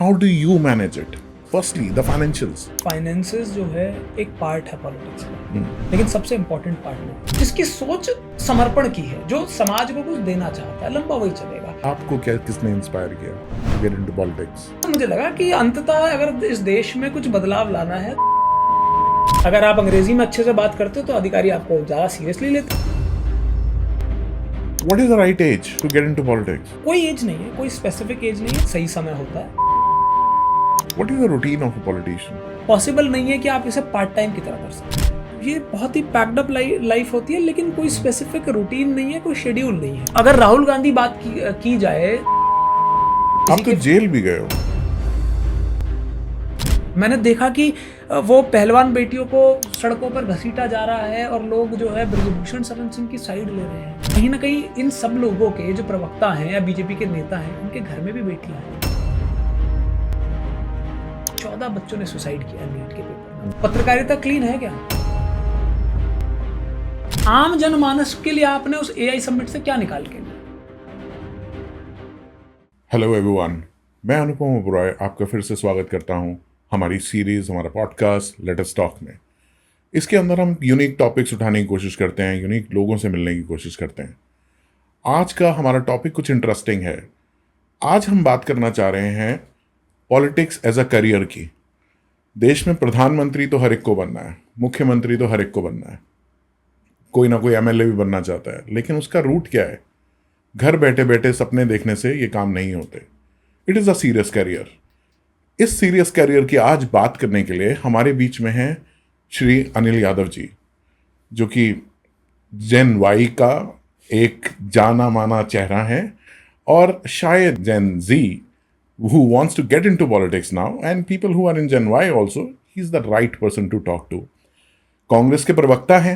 how do you manage it? Firstly, the financials. Finances जो है एक पार्ट है पॉलिटिक्स का, लेकिन सबसे इम्पोर्टेंट पार्ट नहीं। जिसकी सोच समर्पण की है, जो समाज को कुछ देना चाहता है, लंबा वही चलेगा। आपको क्या किसने इंस्पायर किया to get into politics? मुझे लगा कि अंततः अगर इस देश में कुछ बदलाव लाना है, अगर आप अंग्रेजी में अच्छे से बात करते हो तो अधिकारी आपको ज्यादा सीरियसली लेते हैं। What is the right age to get into politics? कोई एज नहीं है, कोई स्पेसिफिक एज नहीं है, सही समय होता है। What is the routine of a politician? Possible नहीं है कि आप इसे पार्ट टाइम की तरह कर सकते। ये बहुत ही पैक्ड अप लाइफ होती है, लेकिन कोई स्पेसिफिक रूटीन नहीं है, कोई शेड्यूल नहीं है। अगर राहुल गांधी बात की जाए, आप तो जेल भी गए हो। मैंने देखा कि वो पहलवान बेटियों को सड़कों पर घसीटा जा रहा है और लोग जो है ब्रजभूषण शरण सिंह की साइड ले रहे हैं। कहीं ना कहीं इन सब लोगों के जो प्रवक्ता हैं या बीजेपी के नेता हैं, उनके घर में भी बेटियां हैं। 14 बच्चों ने सुसाइड किया नीट के पेपर में। पत्रकारिता क्लीन है क्या? आम जनमानस के लिए आपने उस एआई समिट से क्या निकाल के लिया? हेलो एवरीवन, मैं अनुपम ओबरॉय आपका फिर से स्वागत करता हूं हमारी सीरीज, हमारा पॉडकास्ट लेट अस टॉक में। इसके अंदर हम यूनिक टॉपिक्स उठाने की कोशिश करते हैं, यूनिक लोगों से मिलने की कोशिश करते हैं। आज का हमारा टॉपिक कुछ इंटरेस्टिंग है। आज हम बात करना चाह रहे हैं पॉलिटिक्स एज अ करियर की। देश में प्रधानमंत्री तो हर एक को बनना है, मुख्यमंत्री तो हर एक को बनना है, कोई ना कोई एमएलए भी बनना चाहता है, लेकिन उसका रूट क्या है? घर बैठे बैठे सपने देखने से ये काम नहीं होते। It is a serious career. इस सीरियस करियर की आज बात करने के लिए हमारे बीच में हैं श्री अनिल यादव जी, जो कि जेन वाई का एक जाना माना चेहरा है और शायद जेन जी who wants to get into politics now, and people who are in Gen Y also, he's the right person to talk to. Congress के प्रवक्ता हैं,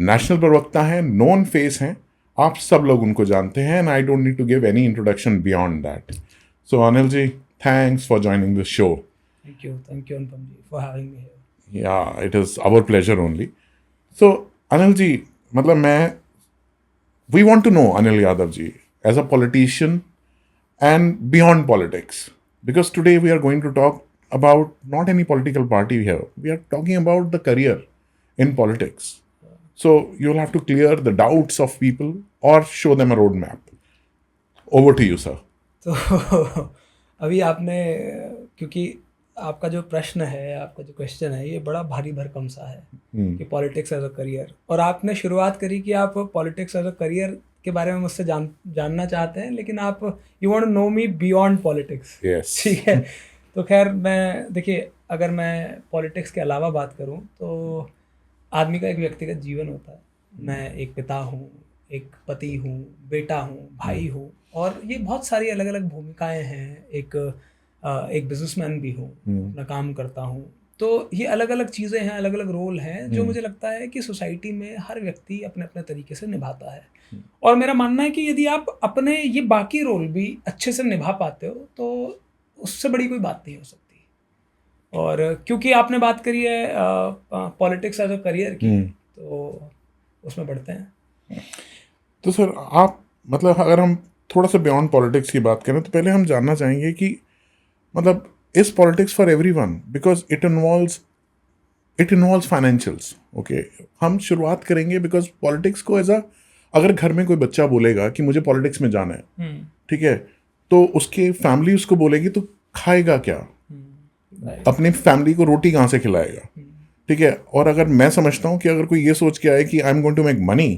नेशनल प्रवक्ता हैं, नोन फेस हैं, आप सब लोग उनको जानते हैं, and I don't need to give any introduction beyond that. So Anil ji, thanks for joining the show. Thank you Anupam ji for having me here. Yeah, it is our pleasure only. So Anil ji, we want to know Anil Yadav ji as a politician and beyond politics, because today we are going to talk about not any political party here. We are talking about the career in politics. So you'll have to clear the doubts of people or show them a roadmap. Over to you, sir. तो अभी आपने, क्योंकि आपका जो प्रश्न है, आपका जो क्वेश्चन है, ये बड़ा भारी भरकम सा है कि पॉलिटिक्स एज अ करियर, और आपने शुरुआत करी कि आप पॉलिटिक्स एज अ करियर के बारे में मुझसे जानना चाहते हैं, लेकिन आप you want to know me beyond politics. Yes. ठीक है, तो खैर मैं देखिए, अगर मैं पॉलिटिक्स के अलावा बात करूं तो आदमी का एक व्यक्तिगत जीवन होता है। मैं एक पिता हूं, एक पति हूं, बेटा हूं, भाई हूं, और ये बहुत सारी अलग अलग भूमिकाएं हैं। एक बिजनेसमैन भी हूँ, अपना काम करता हूँ। तो ये अलग अलग चीज़ें हैं, अलग अलग रोल हैं, जो मुझे लगता है कि सोसाइटी में हर व्यक्ति अपने अपने तरीके से निभाता है। और मेरा मानना है कि यदि आप अपने ये बाकी रोल भी अच्छे से निभा पाते हो तो उससे बड़ी कोई बात नहीं हो सकती। और क्योंकि आपने बात करी है पॉलिटिक्स एज अ करियर की, तो उसमें बढ़ते हैं। तो सर आप अगर हम थोड़ा सा बियॉन्ड पॉलिटिक्स की बात करें तो पहले हम जानना चाहेंगे कि is politics for everyone, because it involves financials. Okay, हम शुरुआत करेंगे because politics को अगर घर में कोई बच्चा बोलेगा कि मुझे पॉलिटिक्स में जाना है, ठीक है, तो उसकी फैमिली उसको बोलेगी तो खाएगा क्या? अपनी फैमिली को रोटी कहाँ से खिलाएगा? ठीक है। और अगर मैं समझता हूँ कि अगर कोई ये सोच के आए कि I am going to make money,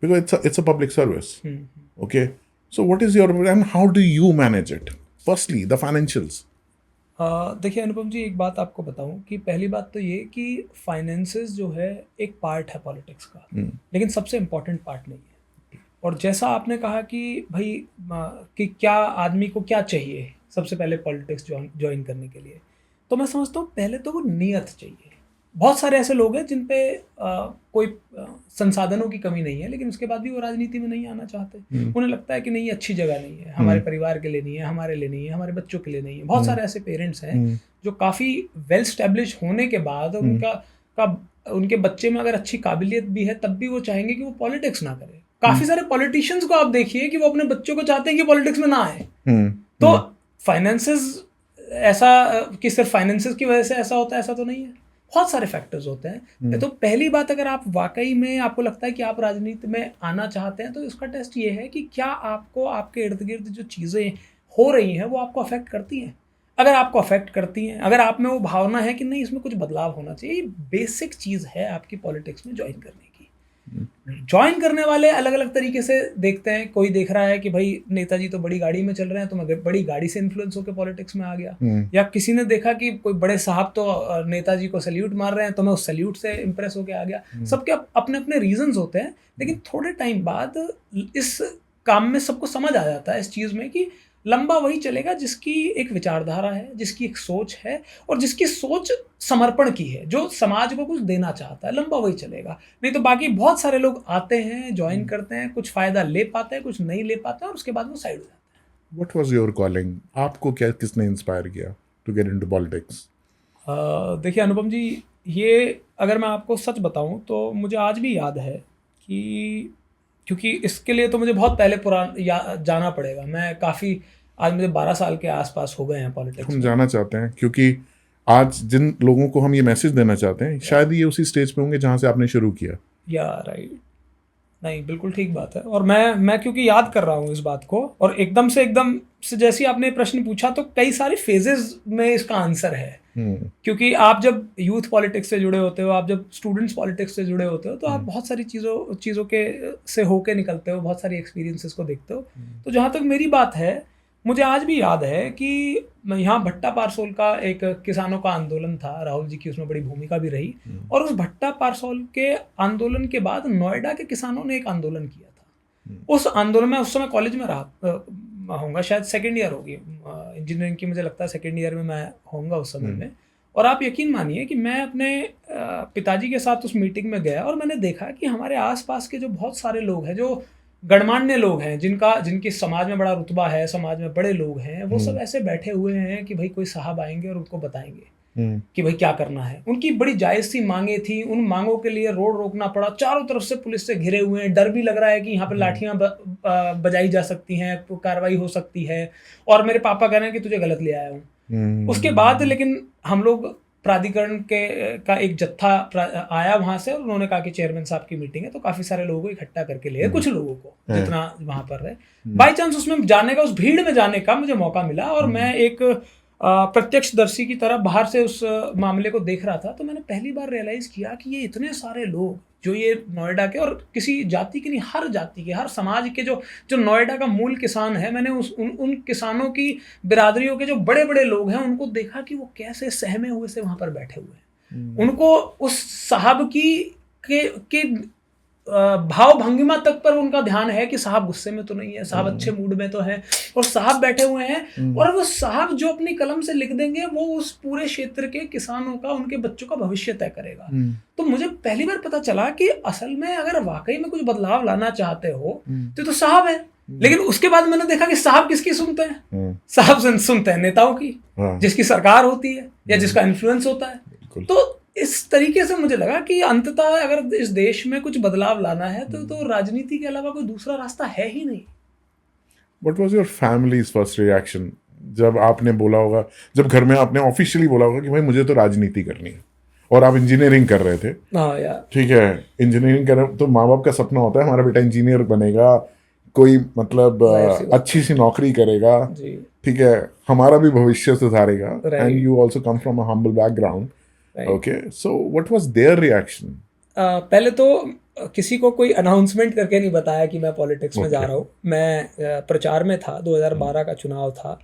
because it's a public service, okay, so what is your end how do you manage it? Firstly the financials. देखिए अनुपम जी, एक बात आपको बताऊं कि पहली बात तो ये कि फाइनेंसेस जो है एक पार्ट है पॉलिटिक्स का, लेकिन सबसे इम्पोर्टेंट पार्ट नहीं है। और जैसा आपने कहा कि भाई कि क्या आदमी को क्या चाहिए सबसे पहले पॉलिटिक्स ज्वाइन करने के लिए, तो मैं समझता हूँ पहले तो वो नीयत चाहिए। बहुत सारे ऐसे लोग हैं जिन पे कोई संसाधनों की कमी नहीं है, लेकिन उसके बाद भी वो राजनीति में नहीं आना चाहते। उन्हें लगता है कि नहीं, अच्छी जगह नहीं है, हमारे परिवार के लिए नहीं है, हमारे लिए नहीं है, हमारे बच्चों के लिए नहीं है। बहुत सारे ऐसे पेरेंट्स हैं जो काफ़ी वेल स्टैब्लिश होने के बाद उनके बच्चे में अगर अच्छी काबिलियत भी है, तब भी वो चाहेंगे कि वो पॉलिटिक्स ना करे। काफ़ी सारे पॉलिटिशियंस को आप देखिए कि वो अपने बच्चों को चाहते हैं कि पॉलिटिक्स में ना आए। तो फाइनेंसेस ऐसा कि सिर्फ फाइनेंसेस की वजह से ऐसा होता है, ऐसा तो नहीं है, बहुत सारे फैक्टर्स होते हैं। तो पहली बात, अगर आप वाकई में आपको लगता है कि आप राजनीति में आना चाहते हैं, तो इसका टेस्ट ये है कि क्या आपको आपके इर्द गिर्द जो चीज़ें हो रही हैं वो आपको अफेक्ट करती हैं। अगर आपको अफेक्ट करती हैं, अगर आप में वो भावना है कि नहीं इसमें कुछ बदलाव होना चाहिए, ये बेसिक चीज़ है आपकी पॉलिटिक्स में ज्वाइन करने की। ज्वाइन करने वाले अलग अलग तरीके से देखते हैं। कोई देख रहा है कि भाई नेताजी तो बड़ी गाड़ी में चल रहे हैं, तो मैं बड़ी गाड़ी से इन्फ्लुएंस होकर पॉलिटिक्स में आ गया। या किसी ने देखा कि कोई बड़े साहब तो नेताजी को सैल्यूट मार रहे हैं, तो मैं उस सैल्यूट से इम्प्रेस होकर आ गया। सबके अपने अपने रीजंस होते हैं, लेकिन थोड़े टाइम बाद इस काम में सबको समझ आ जाता है इस चीज़ में कि लंबा वही चलेगा जिसकी एक विचारधारा है, जिसकी एक सोच है, और जिसकी सोच समर्पण की है, जो समाज को कुछ देना चाहता है, लंबा वही चलेगा। नहीं तो बाकी बहुत सारे लोग आते हैं, ज्वाइन करते हैं, कुछ फ़ायदा ले पाते हैं, कुछ नहीं ले पाते हैं, और उसके बाद वो साइड हो जाते हैं। What was your calling? आपको क्या किसने इंस्पायर किया टू गेट इनटू पॉलिटिक्स? देखिए अनुपम जी, ये अगर मैं आपको सच बताऊं तो मुझे आज भी याद है कि, क्योंकि इसके लिए तो मुझे बहुत पहले जाना पड़ेगा। मैं काफ़ी, आज मुझे 12 साल के आसपास हो गए हैं पॉलिटिक्स हम में। जाना चाहते हैं, क्योंकि आज जिन लोगों को हम ये मैसेज देना चाहते हैं, शायद ये उसी स्टेज पे होंगे जहाँ से आपने शुरू किया। या राइट, नहीं बिल्कुल ठीक बात है। और मैं क्योंकि याद कर रहा हूँ इस बात को, और एकदम से जैसे ही आपने प्रश्न पूछा, तो कई सारे फेजेस में इसका आंसर है। क्योंकि आप जब यूथ पॉलिटिक्स से जुड़े होते हो, आप जब स्टूडेंट्स पॉलिटिक्स से जुड़े होते हो, तो आप बहुत सारी चीज़ों के से होके निकलते हो, बहुत सारी एक्सपीरियंसेस को देखते हो। तो जहाँ तक मेरी बात है, मुझे आज भी याद है कि यहाँ भट्टा पारसोल का एक किसानों का आंदोलन था, राहुल जी की उसमें बड़ी भूमिका भी रही। और उस भट्टा पारसोल के आंदोलन के बाद नोएडा के किसानों ने एक आंदोलन किया था। उस आंदोलन में उस समय कॉलेज में रहा होऊंगा, शायद सेकेंड ईयर होगी इंजीनियरिंग की, मुझे लगता है सेकेंड ईयर में मैं होऊंगा उस समय में। और आप यकीन मानिए कि मैं अपने पिताजी के साथ उस मीटिंग में गया, और मैंने देखा कि हमारे आसपास के जो बहुत सारे लोग हैं, जो गणमान्य लोग हैं, जिनकी समाज में बड़ा रुतबा है, समाज में बड़े लोग हैं, वो सब ऐसे बैठे हुए हैं कि भाई कोई साहब आएंगे और उनको बताएंगे कि भाई क्या करना है। उनकी बड़ी जायज़ सी मांगे थी, उन मांगों के लिए रोड रोकना पड़ा, चारों तरफ से पुलिस से घिरे हुए हैं, डर भी लग रहा है कि यहाँ पर लाठियाँ बजाई जा सकती हैं, कार्रवाई हो सकती है। और मेरे पापा कह रहे हैं कि तुझे गलत ले आया हूँ। उसके बाद लेकिन हम लोग प्राधिकरण का एक जत्था आया वहाँ से, और उन्होंने कहा कि चेयरमैन साहब की मीटिंग है, तो काफ़ी सारे लोगों को इकट्ठा करके ले, कुछ लोगों को जितना वहाँ पर रहे। बाई चांस उसमें जाने का, उस भीड़ में जाने का मुझे मौका मिला, और मैं एक प्रत्यक्षदर्शी की तरह बाहर से उस मामले को देख रहा था। तो मैंने पहली बार रियलाइज़ किया कि ये इतने सारे लोग जो ये नोएडा के, और किसी जाति के नहीं, हर जाति के, हर समाज के जो नोएडा का मूल किसान है, मैंने उन किसानों की बिरादरियों के जो बड़े बड़े लोग हैं, उनको देखा कि वो कैसे सहमे हुए से वहाँ पर बैठे हुए हैं। उनको उस साहब के भाव भंगिमा तक पर उनका ध्यान है कि साहब गुस्से में तो नहीं है, साहब अच्छे मूड में तो है, और साहब बैठे हुए हैं, और वो साहब जो अपनी कलम से लिख देंगे, वो उस पूरे क्षेत्र के किसानों का, उनके बच्चों का भविष्य तय करेगा। तो मुझे पहली बार पता चला कि असल में अगर वाकई में कुछ बदलाव लाना चाहते हो तो साहब है। लेकिन उसके बाद मैंने देखा कि साहब किसकी सुनते हैं? साहब सुनते हैं नेताओं की, जिसकी सरकार होती है या जिसका इन्फ्लुएंस होता है। तो इस तरीके से मुझे लगा कि अंततः अगर इस देश में कुछ बदलाव लाना है तो राजनीति के अलावा कोई दूसरा रास्ता है ही नहीं। What was your family's first reaction जब आपने बोला होगा, जब घर में आपने ऑफिशियली बोला होगा कि भाई मुझे तो राजनीति करनी है, और आप इंजीनियरिंग कर रहे थे? हाँ यार, ठीक है, इंजीनियरिंग कर रहे तो माँ बाप का सपना होता है हमारा बेटा इंजीनियर बनेगा, कोई मतलब अच्छी सी नौकरी करेगा, ठीक है, हमारा भी भविष्य सुधारेगा। And you also come from a humble background. Okay, so what was their reaction? पहले तो किसी को कोई अनाउंसमेंट करके नहीं बताया कि मैं पॉलिटिक्स में जा रहा हूँ। मैं प्रचार में था, 2012 का चुनाव था,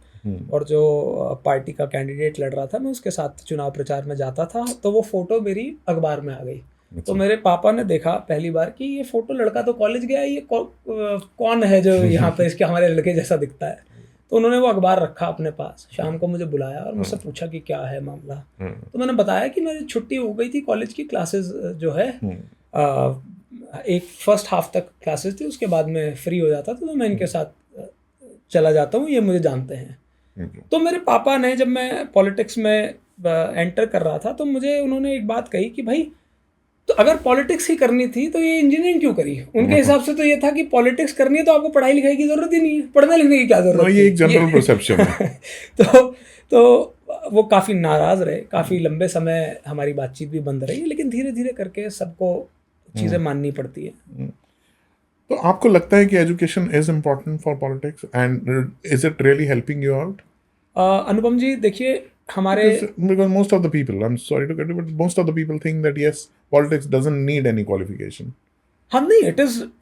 और जो पार्टी का कैंडिडेट लड़ रहा था, मैं उसके साथ चुनाव प्रचार में जाता था। तो वो फोटो मेरी अखबार में आ गई। तो मेरे पापा ने देखा पहली बार कि ये फोटो, लड़का तो कॉलेज गया, ये कौन है जो यहाँ पे इसके हमारे लड़के जैसा दिखता है। तो उन्होंने वो अखबार रखा अपने पास, शाम को मुझे बुलाया और मुझसे पूछा कि क्या है मामला। तो मैंने बताया कि मेरी छुट्टी हो गई थी, कॉलेज की क्लासेस जो है एक फर्स्ट हाफ तक क्लासेस थी, उसके बाद में फ्री हो जाता था, तो मैं इनके साथ चला जाता हूँ, ये मुझे जानते हैं। तो मेरे पापा ने, जब मैं पॉलिटिक्स में एंटर कर रहा था, तो मुझे उन्होंने एक बात कही कि भाई तो अगर पॉलिटिक्स ही करनी थी तो ये इंजीनियरिंग क्यों करी? उनके हिसाब से तो ये था कि पॉलिटिक्स करनी है तो आपको पढ़ाई लिखाई की जरूरत ही नहीं है, पढ़ने लिखने की क्या जरूरत है, ये एक जनरल परसेप्शन है। तो वो काफ़ी नाराज़ रहे, काफ़ी लंबे समय हमारी बातचीत भी बंद रही, लेकिन धीरे धीरे करके सबको चीज़ें माननी पड़ती है। तो आपको लगता है कि education is important for politics and is it really helping you out? Anupam ji देखिए, हमारे Because most of the people, I'm sorry to cut you, but most of the people think that yes, politics doesn't need any qualification. हम नहीं,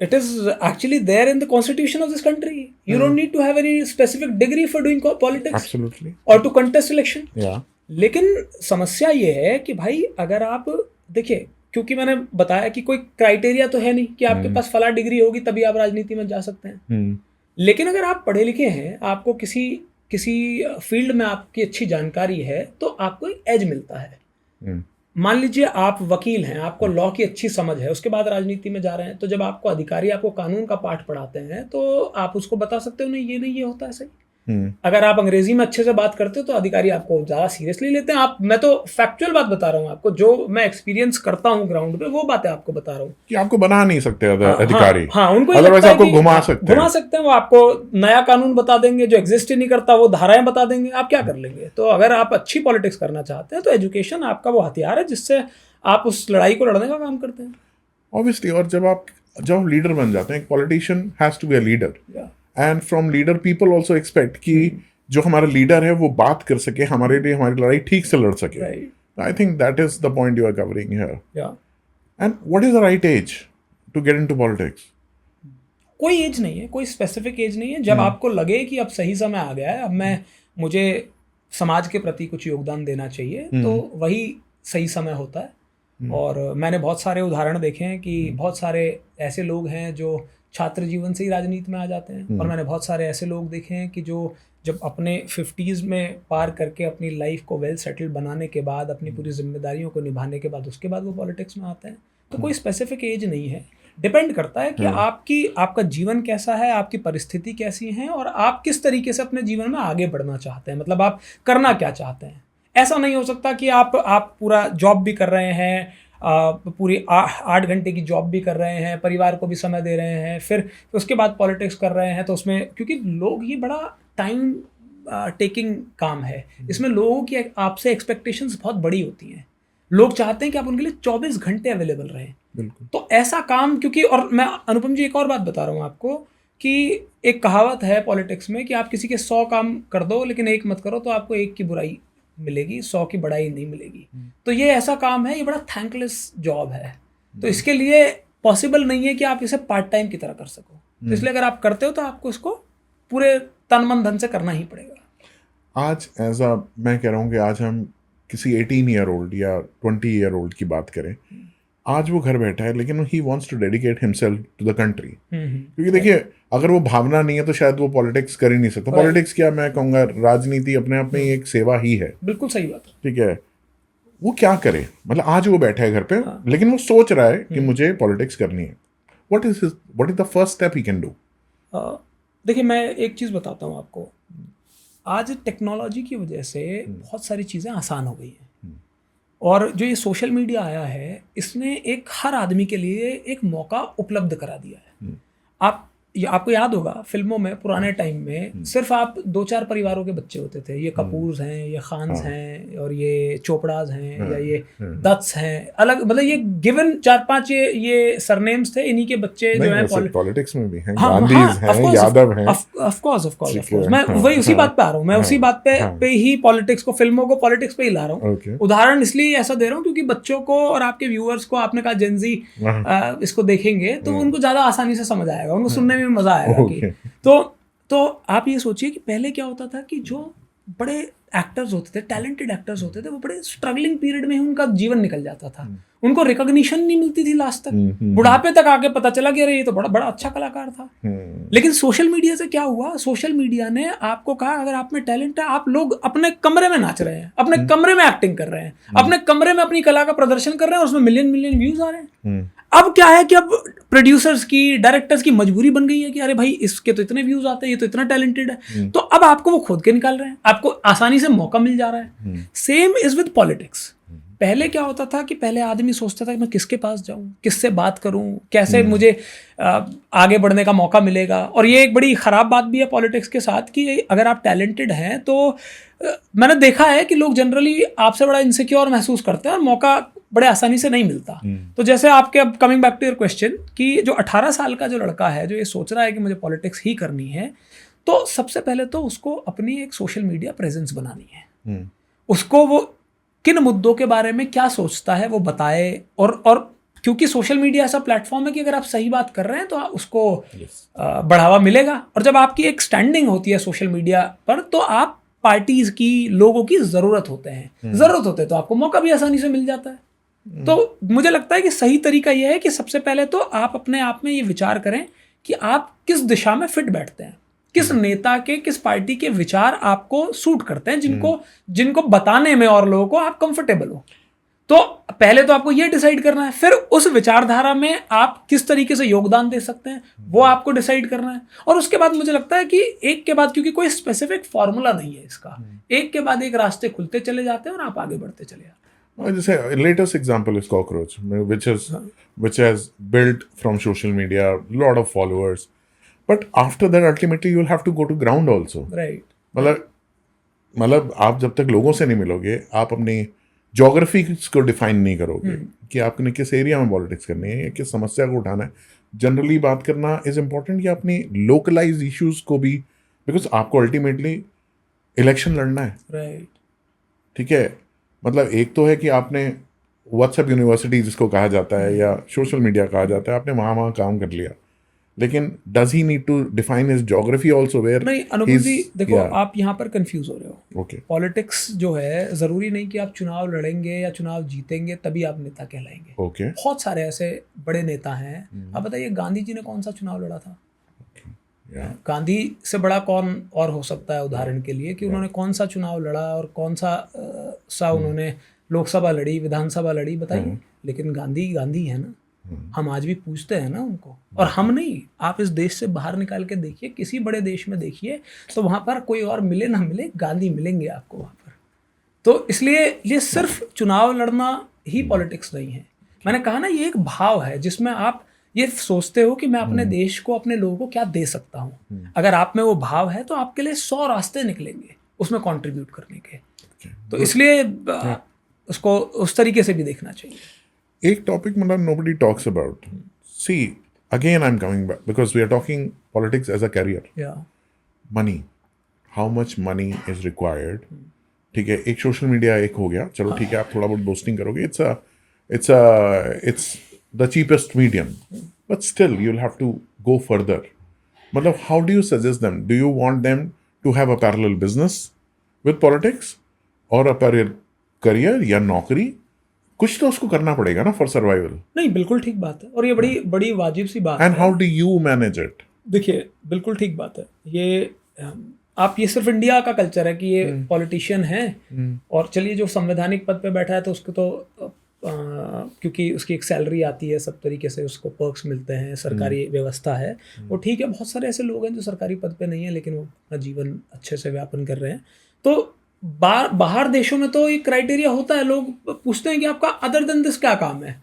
it is actually there in the constitution of this country. You don't need to have any specific degree for doing politics Absolutely. or to contest election. Yeah. लेकिन समस्या ये है कि भाई अगर आप देखिए, क्योंकि मैंने बताया कि कोई क्राइटेरिया तो है नहीं कि आपके पास फला डिग्री होगी तभी आप राजनीति में जा सकते हैं। लेकिन अगर आप पढ़े लिखे हैं, आपको किसी फील्ड में आपकी अच्छी जानकारी है, तो आपको एक एज मिलता है। मान लीजिए आप वकील हैं, आपको लॉ की अच्छी समझ है, उसके बाद राजनीति में जा रहे हैं, तो जब आपको अधिकारी आपको कानून का पाठ पढ़ाते हैं तो आप उसको बता सकते हो नहीं ये होता है सही। अगर आप अंग्रेजी में अच्छे से बात करते हो तो अधिकारी आपको ज़्यादा सीरियसली लेते हैं। मैं तो फैक्चुअल बात बता रहा हूँ आपको, जो मैं एक्सपीरियंस करता हूँ ग्राउंड पे, वो बातें आपको बता रहा हूँ कि आपको बना नहीं सकते अधिकारी। हाँ, उनको अदरवाइज आपको घुमा सकते हैं। वो आपको नया कानून बता देंगे जो एग्जिस्ट ही नहीं करता, वो धाराएं बता देंगे, आप क्या कर लेंगे। तो अगर आप अच्छी पॉलिटिक्स करना चाहते हैं तो एजुकेशन आपका वो हथियार है जिससे आप उस लड़ाई को लड़ने का काम करते हैं। ऑब्वियसली। और जब आप लीडर बन जाते हैं, politician has to be a leader, and from leader people also expect कि जो हमारा लीडर है वो बात कर सके, हमारे लिए हमारी लड़ाई ठीक से लड़ सके। I think that is the point you are covering here. And what is the right age to get into politics? कोई एज नहीं है, कोई स्पेसिफिक एज नहीं है। जब आपको लगे कि अब सही समय आ गया है, अब मुझे समाज के प्रति कुछ योगदान देना चाहिए, तो वही सही समय होता है। और मैंने बहुत सारे उदाहरण देखे हैं कि बहुत सारे ऐसे लोग हैं जो छात्र जीवन से ही राजनीति में आ जाते हैं, और मैंने बहुत सारे ऐसे लोग देखे हैं कि जो जब अपने 50s में पार करके अपनी लाइफ को वेल सेटल्ड बनाने के बाद, अपनी पूरी जिम्मेदारियों को निभाने के बाद, उसके बाद वो पॉलिटिक्स में आते हैं। तो कोई स्पेसिफिक एज नहीं है, डिपेंड करता है कि आपका जीवन कैसा है, आपकी परिस्थिति कैसी है, और आप किस तरीके से अपने जीवन में आगे बढ़ना चाहते हैं, मतलब आप करना क्या चाहते हैं। ऐसा नहीं हो सकता कि आप पूरा जॉब भी कर रहे हैं, पूरी 8 घंटे की जॉब भी कर रहे हैं, परिवार को भी समय दे रहे हैं, फिर उसके बाद पॉलिटिक्स कर रहे हैं। तो उसमें क्योंकि लोग, ये बड़ा टाइम टेकिंग काम है, इसमें लोगों की आपसे एक्सपेक्टेशंस बहुत बड़ी होती हैं। लोग चाहते हैं कि आप उनके लिए 24 घंटे अवेलेबल रहें। बिल्कुल। तो ऐसा काम, क्योंकि और मैं अनुपम जी एक और बात बता रहा हूँ आपको कि एक कहावत है पॉलिटिक्स में कि आप किसी के 100 काम कर दो लेकिन एक मत करो तो आपको एक की बुराई मिलेगी, 100 की बड़ाई नहीं मिलेगी। तो ये ऐसा काम है, ये बड़ा थैंकलेस जॉब है। तो इसके लिए पॉसिबल नहीं है कि आप इसे पार्ट टाइम की तरह कर सको। तो इसलिए अगर आप करते हो तो आपको इसको पूरे तन मन धन से करना ही पड़ेगा। आज मैं कह रहा हूँ कि आज हम किसी 18 ईयर ओल्ड या 20 ईयर ओल्ड की बात करें, आज वो घर बैठा है लेकिन he wants to dedicate himself to the country. क्योंकि देखिए, अगर वो भावना नहीं है तो शायद वो पॉलिटिक्स कर ही नहीं सकता। पॉलिटिक्स क्या, मैं कहूँगा राजनीति अपने आप में एक सेवा ही है। बिल्कुल सही बात है। ठीक है, वो क्या करे, मतलब आज वो बैठा है घर पे, लेकिन वो सोच रहा है कि मुझे पॉलिटिक्स करनी है। What is the first step he can do? देखिए, मैं एक चीज़ बताता हूँ आपको। आज टेक्नोलॉजी की वजह से बहुत सारी चीज़ें आसान हो गई हैं, और जो ये सोशल मीडिया आया है, इसने एक हर आदमी के लिए एक मौका उपलब्ध करा दिया है। आपको याद होगा फिल्मों में पुराने टाइम में सिर्फ आप 2-4 परिवारों के बच्चे होते थे। ये कपूर्स हैं, ये खान्स हैं, और ये चोपड़ाज हैं, या ये दत्स हैं, अलग, मतलब ये गिवन 4-5 ये सरनेम्स थे। इन्हीं के बच्चे जो हैं पॉलिटिक्स में भी हैं, गांधीज हैं, यादव हैं। ऑफ कोर्स मैं वही उसी बात पे आ रहा हूँ। मैं उसी बात पे ही पॉलिटिक्स को, फिल्मों को पॉलिटिक्स पे ही ला रहा हूँ। उदाहरण इसलिए ऐसा दे रहा हूँ क्योंकि बच्चों को और आपके व्यूअर्स को, आपने कहा जेनजी इसको देखेंगे तो उनको ज्यादा आसानी से समझ आएगा, उनको सुनने में मजा आएगा कि तो आप ये सोचिए कि पहले क्या होता था कि जो बड़े एक्टर्स होते थे, टैलेंटेड एक्टर्स होते थे, वो बड़े स्ट्रगलिंग पीरियड में ही उनका जीवन निकल जाता था। उनको रिकॉग्निशन नहीं मिलती थी लास्ट तक। बुढ़ापे तक आके पता चला कि अरे ये तो बड़ा अच्छा कलाकार था। लेकिन सोशल मीडिया से क्या हुआ, सोशल मीडिया ने आपको कहा अगर आप में टैलेंट है, आप लोग अपने कमरे में नाच रहे हैं, अपने कमरे में एक्टिंग कर रहे हैं, अपने कमरे में अपनी कला का प्रदर्शन कर रहे हैं, और उसमें मिलियन व्यूज आ रहे हैं। अब क्या है कि अब प्रोड्यूसर्स की, डायरेक्टर्स की मजबूरी बन गई है कि अरे भाई इसके तो इतने व्यूज आते हैं, ये तो इतना टैलेंटेड है, तो अब आपको वो खोद के निकाल रहे हैं, आपको आसानी से मौका मिल जा रहा है। Same is with politics. पहले क्या होता था कि पहले आदमी सोचता था कि मैं किसके पास जाऊं, किससे बात करूं, कैसे मुझे आगे बढ़ने का मौका मिलेगा। और ये एक बड़ी ख़राब बात भी है पॉलिटिक्स के साथ कि अगर आप टैलेंटेड हैं तो मैंने देखा है कि लोग जनरली आपसे बड़ा इनसिक्योर महसूस करते हैं और मौका बड़े आसानी से नहीं मिलता। तो जैसे आपके, अब coming back to your question, कि जो 18 साल का जो लड़का है जो ये सोच रहा है कि मुझे पॉलिटिक्स ही करनी है, तो सबसे पहले तो उसको अपनी एक सोशल मीडिया प्रेजेंस बनानी है। उसको वो किन मुद्दों के बारे में क्या सोचता है वो बताए, और क्योंकि सोशल मीडिया ऐसा प्लेटफॉर्म है कि अगर आप सही बात कर रहे हैं तो उसको बढ़ावा मिलेगा। और जब आपकी एक स्टैंडिंग होती है सोशल मीडिया पर, तो आप पार्टीज की, लोगों की ज़रूरत होते हैं तो आपको मौका भी आसानी से मिल जाता है। तो मुझे लगता है कि सही तरीका यह है कि सबसे पहले तो आप अपने आप में ये विचार करें कि आप किस दिशा में फिट बैठते हैं, किस नेता के, किस पार्टी के विचार आपको सूट करते हैं, जिनको बताने में और लोगों को आप कंफर्टेबल हो। तो पहले तो आपको ये डिसाइड करना है, फिर उस विचारधारा में आप किस तरीके से योगदान दे सकते हैं वो आपको डिसाइड करना है। और उसके बाद मुझे लगता है कि एक के बाद, क्योंकि कोई स्पेसिफिक फॉर्मूला नहीं है इसका, एक के बाद एक रास्ते खुलते चले जाते हैं और आप आगे बढ़ते चले जाते हैं। जैसे latest example is cockroach, which has built from social media, lot of followers, but after that ultimately you will have to go to ground also. Right. मतलब आप जब तक लोगों से नहीं मिलोगे, आप अपनी ज्योग्राफी को डिफाइन नहीं करोगे कि आपने किस एरिया में पॉलिटिक्स करनी है या किस समस्या को उठाना है। जनरली बात करना इज इम्पोर्टेंट, कि अपनी लोकलाइज इश्यूज को भी, बिकॉज आपको अल्टीमेटली इलेक्शन लड़ना है। राइट। ठीक है, मतलब एक तो है कि आपने व्हाट्सएप यूनिवर्सिटी जिसको कहा जाता है या सोशल मीडिया कहा जाता है, आपने वहाँ काम कर लिया, लेकिन does he need to define his geography also where? नहीं अनुपम जी, देखो आप यहाँ पर कंफ्यूज हो रहे हो। ओके, पॉलिटिक्स जो है, ज़रूरी नहीं कि आप चुनाव लड़ेंगे या चुनाव जीतेंगे तभी आप नेता कहलाएंगे। ओके, बहुत सारे ऐसे बड़े नेता हैं। आप बताइए, गांधी जी ने कौन सा चुनाव लड़ा था? गांधी से बड़ा कौन और हो सकता है उदाहरण के लिए, कि उन्होंने कौन सा चुनाव लड़ा और कौन सा उन्होंने लोकसभा लड़ी, विधानसभा लड़ी, बताइए। लेकिन गांधी गांधी है ना, हम आज भी पूछते हैं ना उनको। और हम नहीं, आप इस देश से बाहर निकाल के देखिए, किसी बड़े देश में देखिए, तो वहाँ पर कोई और मिले ना मिले, गांधी मिलेंगे आपको वहाँ पर। तो इसलिए ये सिर्फ चुनाव लड़ना ही पॉलिटिक्स नहीं है। मैंने कहा ना, ये एक भाव है जिसमें आप ये सोचते हो कि मैं अपने देश को, अपने लोगों को क्या दे सकता हूँ। अगर आप में वो भाव है तो आपके लिए 100 रास्ते निकलेंगे उसमें कंट्रीब्यूट करने के। तो इसलिए उसको उस तरीके से भी देखना चाहिए। एक टॉपिक मतलब nobody talks about. See, again I'm coming back because we are talking politics as a career. Yeah. Money. How much money is required? ठीक है, एक सोशल मीडिया एक हो गया, चलो ठीक है, आप थोड़ा बहुत बोस्टिंग करोगे, it's the cheapest medium, but still you'll have to go further. मतलब how do you suggest them? Do you want them to have a parallel business with politics or a career या नौकरी? कुछ तो उसको करना पड़ेगा ना फॉर सर्वाइवल। नहीं, बिल्कुल ठीक बात है, और ये बड़ी बड़ी वाजिब सी बात है। And how do you manage it? देखिए, बिल्कुल ठीक बात है। ये आप, ये सिर्फ इंडिया का कल्चर है कि ये पॉलिटिशियन है और चलिए जो संवैधानिक पद पे बैठा है तो उसको तो क्योंकि उसकी एक सैलरी आती है, सब तरीके से उसको पर्क्स मिलते हैं, सरकारी व्यवस्था है, वो ठीक है। बहुत सारे ऐसे लोग हैं जो सरकारी पद पे नहीं है लेकिन वो अपना जीवन अच्छे से व्यापन कर रहे हैं। तो बाहर देशों में तो एक क्राइटेरिया होता है, लोग पूछते हैं कि आपका अदर देन दिस क्या काम है।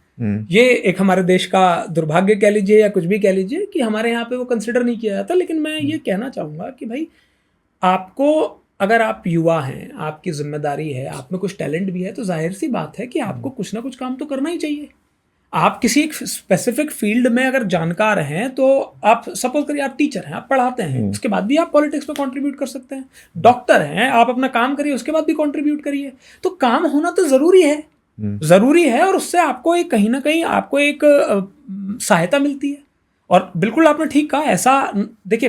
ये एक हमारे देश का दुर्भाग्य कह लीजिए या कुछ भी कह लीजिए कि हमारे यहाँ पे वो कंसिडर नहीं किया जाता। लेकिन मैं ये कहना चाहूँगा कि भाई, आपको, अगर आप युवा हैं, आपकी जिम्मेदारी है, आप में कुछ टैलेंट भी है, तो जाहिर सी बात है कि आपको कुछ ना कुछ काम तो करना ही चाहिए। आप किसी एक स्पेसिफिक फील्ड में अगर जानकार हैं तो आप, सपोज करिए आप टीचर हैं, आप पढ़ाते हैं, उसके बाद भी आप पॉलिटिक्स में कंट्रीब्यूट कर सकते हैं। डॉक्टर हैं, आप अपना काम करिए, उसके बाद भी कंट्रीब्यूट करिए। तो काम होना तो ज़रूरी है और उससे आपको एक कहीं ना कहीं आपको एक सहायता मिलती है। और बिल्कुल आपने ठीक कहा, ऐसा देखिए,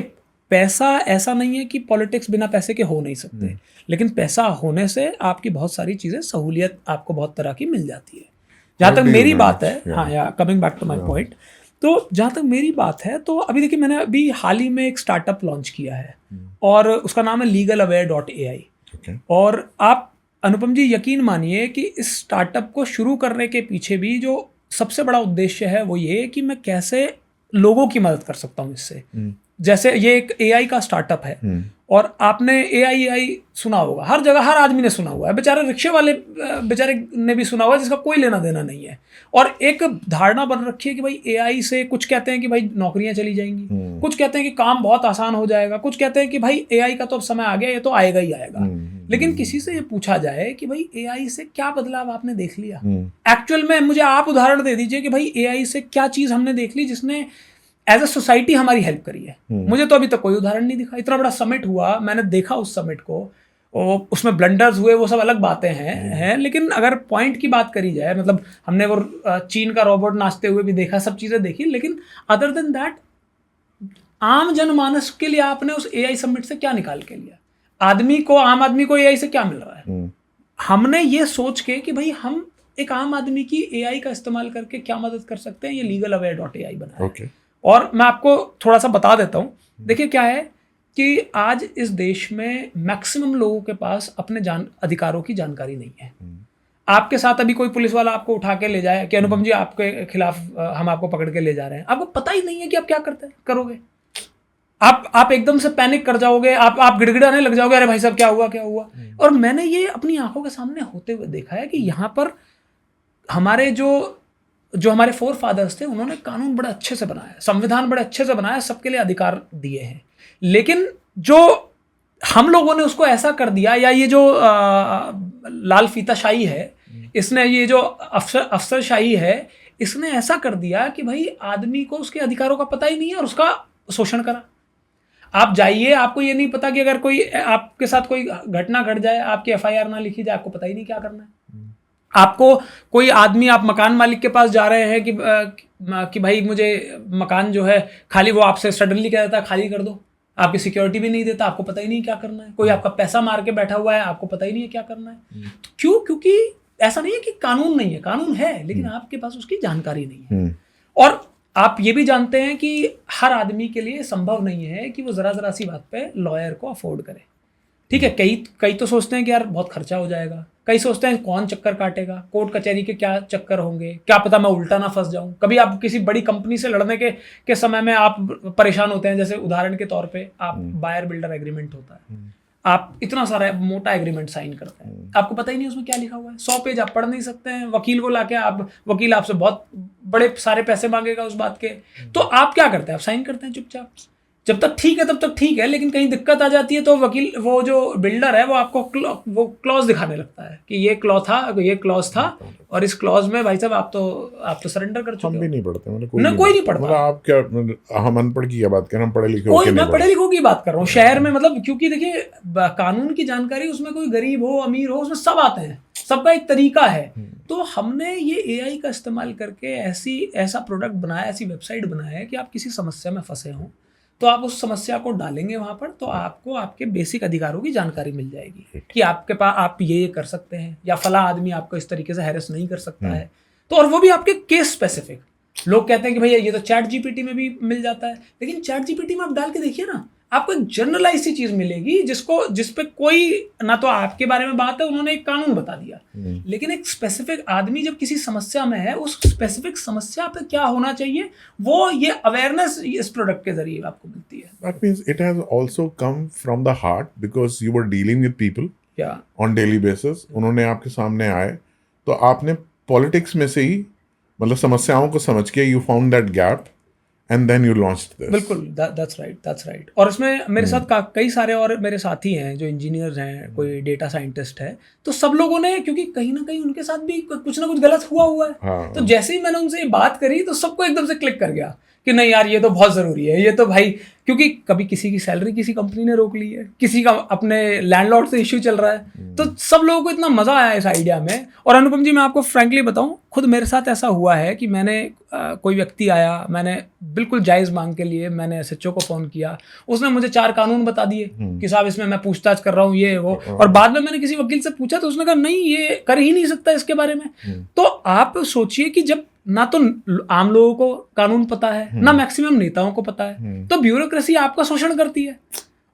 पैसा ऐसा नहीं है कि पॉलिटिक्स बिना पैसे के हो नहीं सकते, लेकिन पैसा होने से आपकी बहुत सारी चीज़ें, सहूलियत आपको बहुत तरह की मिल जाती है। जहाँ तक मेरी बात है, हाँ, yeah coming back to my point, तो जहाँ तक मेरी बात है, तो अभी देखिए, मैंने अभी हाल ही में एक स्टार्टअप लॉन्च किया है और उसका नाम है legalaware.ai। और आप अनुपम जी यकीन मानिए कि इस स्टार्टअप को शुरू करने के पीछे भी जो सबसे बड़ा उद्देश्य है वो ये कि मैं कैसे लोगों की मदद कर सकता हूँ इससे। जैसे ये एक AI का स्टार्टअप है और आपने AI सुना होगा, हर जगह हर आदमी ने सुना हुआ है, बेचारे रिक्शे वाले बेचारे ने भी सुना हुआ है, जिसका कोई लेना देना नहीं है। और एक धारणा बन रखी है कि भाई AI से, कुछ कहते हैं कि भाई नौकरियां चली जाएंगी, कुछ कहते हैं कि काम बहुत आसान हो जाएगा, कुछ कहते हैं कि भाई AI का तो अब समय आ गया, ये तो आएगा ही आएगा। लेकिन किसी से ये पूछा जाए कि भाई AI से क्या बदलाव आपने देख लिया एक्चुअल में, मुझे आप उदाहरण दे दीजिए कि भाई AI से क्या चीज़ हमने देख ली जिसने एज अ सोसाइटी हमारी हेल्प करी है। मुझे तो अभी तक कोई उदाहरण नहीं दिखा। इतना बड़ा समिट हुआ, मैंने देखा उस समिट को, उसमें ब्लंडर्स हुए, वो सब अलग बातें हैं, लेकिन अगर पॉइंट की बात करी जाए, मतलब हमने वो चीन का रोबोट नाचते हुए भी देखा, सब चीज़ें देखी, लेकिन अदर देन दैट आम जनमानस के लिए आपने उस AI समिट से क्या निकाल के लिया? आम आदमी को AI से क्या मिल रहा है? हमने ये सोच के कि भाई हम एक आम आदमी की AI का इस्तेमाल करके क्या मदद कर सकते हैं, ये legalaware.ai बनाया है। और मैं आपको थोड़ा सा बता देता हूँ। देखिए क्या है कि आज इस देश में मैक्सिमम लोगों के पास अपने अधिकारों की जानकारी नहीं है। आपके साथ अभी कोई पुलिस वाला आपको उठा के ले जाए कि अनुपम जी आपके खिलाफ हम आपको पकड़ के ले जा रहे हैं, आपको पता ही नहीं है कि आप क्या करोगे। आप एकदम से पैनिक कर जाओगे, आप गिड़गिड़ाने लग जाओगे, अरे भाई साहब क्या हुआ। और मैंने ये अपनी आंखों के सामने होते हुए देखा है कि यहाँ पर हमारे जो हमारे फोर फादर्स थे, उन्होंने कानून बड़े अच्छे से बनाया, संविधान बड़े अच्छे से बनाया, सबके लिए अधिकार दिए हैं। लेकिन जो हम लोगों ने उसको ऐसा कर दिया, या ये जो लाल फीताशाही है, इसने ये जो अफसरशाही है, इसने ऐसा कर दिया कि भाई आदमी को उसके अधिकारों का पता ही नहीं है और उसका शोषण करा। आप जाइए, आपको ये नहीं पता कि अगर कोई आपके साथ कोई घटना घट जाए, आपकी FIR ना लिखी जाए, आपको पता ही नहीं क्या करना है। आपको कोई आदमी, आप मकान मालिक के पास जा रहे हैं कि भाई मुझे मकान जो है खाली, वो आपसे सडनली कह देता है खाली कर दो, आपकी सिक्योरिटी भी नहीं देता, आपको पता ही नहीं क्या करना है। कोई आपका पैसा मार के बैठा हुआ है, आपको पता ही नहीं है क्या करना है। तो क्यों? क्योंकि ऐसा नहीं है कि कानून नहीं है, कानून है, लेकिन आपके पास उसकी जानकारी नहीं है। और आप ये भी जानते हैं कि हर आदमी के लिए संभव नहीं है कि वो जरा सी बात पे लॉयर को अफोर्ड करे। ठीक है, कई तो सोचते हैं कि यार बहुत खर्चा हो जाएगा, कई सोचते हैं कौन चक्कर काटेगा, कोर्ट कचहरी के क्या चक्कर होंगे, क्या पता मैं उल्टा ना फंस जाऊं। कभी आप किसी बड़ी कंपनी से लड़ने के समय में आप परेशान होते हैं। जैसे उदाहरण के तौर पे आप बायर बिल्डर एग्रीमेंट होता है, आप इतना सारा मोटा एग्रीमेंट साइन करते हैं, आपको पता ही नहीं उसमें क्या लिखा हुआ है, 100 पेज आप पढ़ नहीं सकते हैं। वकील को लाके वकील आपसे बहुत बड़े सारे पैसे मांगेगा उस बात के। तो आप क्या करते हैं? आप साइन करते हैं चुपचाप, जब तक ठीक है तब तक ठीक है। लेकिन कहीं दिक्कत आ जाती है तो वकील, वो जो बिल्डर है, वो आपको वो क्लॉज दिखाने लगता है कि ये क्लॉज था और इस क्लॉज में भाई साहब आप तो सरेंडर कर चुके हो। हम भी नहीं पढ़ते, मतलब कोई नहीं पढ़ता। मतलब आप क्या, हम अनपढ़ की क्या बात कर रहे हैं, हम पढ़े लिखे कोई, मैं पढ़े लिखों की बात कर रहा हूँ शहर में। मतलब क्योंकि देखिए कानून की जानकारी, उसमें कोई गरीब हो अमीर हो, उसमें सब आते हैं, सबका एक तरीका है। तो हमने ये AI का इस्तेमाल करके ऐसा प्रोडक्ट बनाया, ऐसी वेबसाइट बनाया है कि आप किसी समस्या में फंसे हों तो आप उस समस्या को डालेंगे वहां पर, तो आपको आपके बेसिक अधिकारों की जानकारी मिल जाएगी कि आपके पास आप ये कर सकते हैं, या फला आदमी आपको इस तरीके से हैरेस नहीं कर सकता है। तो और वो भी आपके केस स्पेसिफिक। लोग कहते हैं कि भैया ये तो ChatGPT में भी मिल जाता है, लेकिन ChatGPT में आप डाल के देखिए ना, आपको एक जनरलाइज सी चीज मिलेगी जिस पे कोई ना तो आपके बारे में बात है, उन्होंने एक कानून बता दिया, लेकिन एक स्पेसिफिक आदमी जब किसी समस्या में है, उस स्पेसिफिक समस्या पे क्या होना चाहिए, वो ये अवेयरनेस इस प्रोडक्ट के जरिए आपको मिलती है। That means it has also come from the heart because you were dealing with people on daily basis. उन्होंने आपके सामने आए तो आपने पॉलिटिक्स में से ही, मतलब समस्याओं को समझ के you found that gap and then you launched this. बिल्कुल, that's right। और इसमें मेरे साथ कई सारे और मेरे साथी हैं जो इंजीनियर्स हैं, कोई डेटा साइंटिस्ट है, तो सब लोगों ने, क्योंकि कहीं ना कहीं उनके साथ भी कुछ ना कुछ गलत हुआ है। तो जैसे ही मैंने उनसे ये बात करी तो सबको एकदम से क्लिक कर गया कि नहीं यार ये तो बहुत ज़रूरी है, ये तो भाई, क्योंकि कभी किसी की सैलरी किसी कंपनी ने रोक ली है, किसी का अपने लैंडलॉर्ड से इश्यू चल रहा है, तो सब लोगों को इतना मज़ा आया इस आइडिया में। और अनुपम जी, मैं आपको फ्रैंकली बताऊं, खुद मेरे साथ ऐसा हुआ है कि मैंने कोई व्यक्ति आया, मैंने बिल्कुल जायज़ मांग के लिए मैंने SHO को फ़ोन किया, उसने मुझे 4 कानून बता दिए कि साहब इसमें मैं पूछताछ कर रहा हूँ, ये वो, और बाद में मैंने किसी वकील से पूछा तो उसने कहा नहीं ये कर ही नहीं सकता इसके बारे में। तो आप सोचिए कि जब ना तो आम लोगों को कानून पता है, ना मैक्सिमम नेताओं को पता है, तो ब्यूरोक्रेसी आपका शोषण करती है।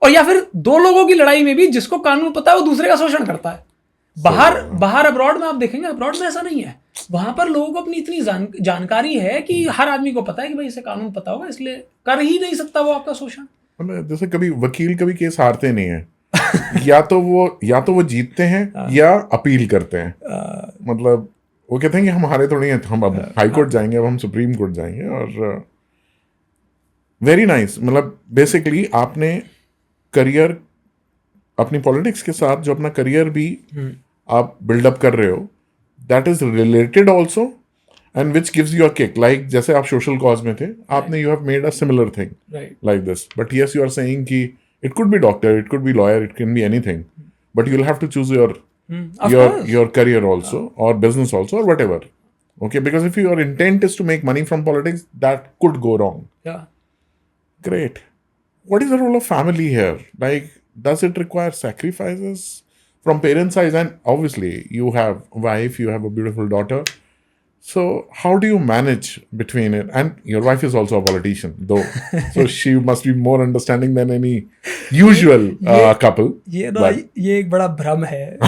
और या फिर दो लोगों की लड़ाई में भी जिसको कानून पता है वो दूसरे का शोषण करता है। बाहर अब्रॉड में आप देखेंगे, अब्रॉड में ऐसा नहीं है। वहां पर लोगों को अपनी इतनी जानकारी है कि हर आदमी को पता है कि भाई इसे कानून पता होगा, इसलिए कर ही नहीं सकता वो आपका शोषण। मतलब जैसे कभी वकील कभी केस हारते नहीं है, या तो वो जीतते हैं या अपील करते हैं। मतलब वो कहते हैं कि हम हारे थोड़ी हैं, हम अब हाई कोर्ट जाएंगे, अब हम सुप्रीम कोर्ट जाएंगे। और वेरी नाइस, मतलब बेसिकली आपने करियर, अपनी पॉलिटिक्स के साथ जो अपना करियर भी आप बिल्डअप कर रहे हो, that is related also and which gives you a kick. Like जैसे आप सोशल कॉज में थे, आपने you have made a similar thing like this, but yes you are saying कि it could be doctor, it could be lawyer, it can be anything, but you will have to choose your career also or business also or whatever. Okay, because if your intent is to make money from politics, that could go wrong. Yeah. Great. What is the role of family here? Like, does it require sacrifices from parents' side? And obviously, you have a wife, you have a beautiful daughter. So, how do you manage between it? And your wife is also a politician, though. So, she must be more understanding than any usual couple. ये ना, ये एक बड़ा भ्रम है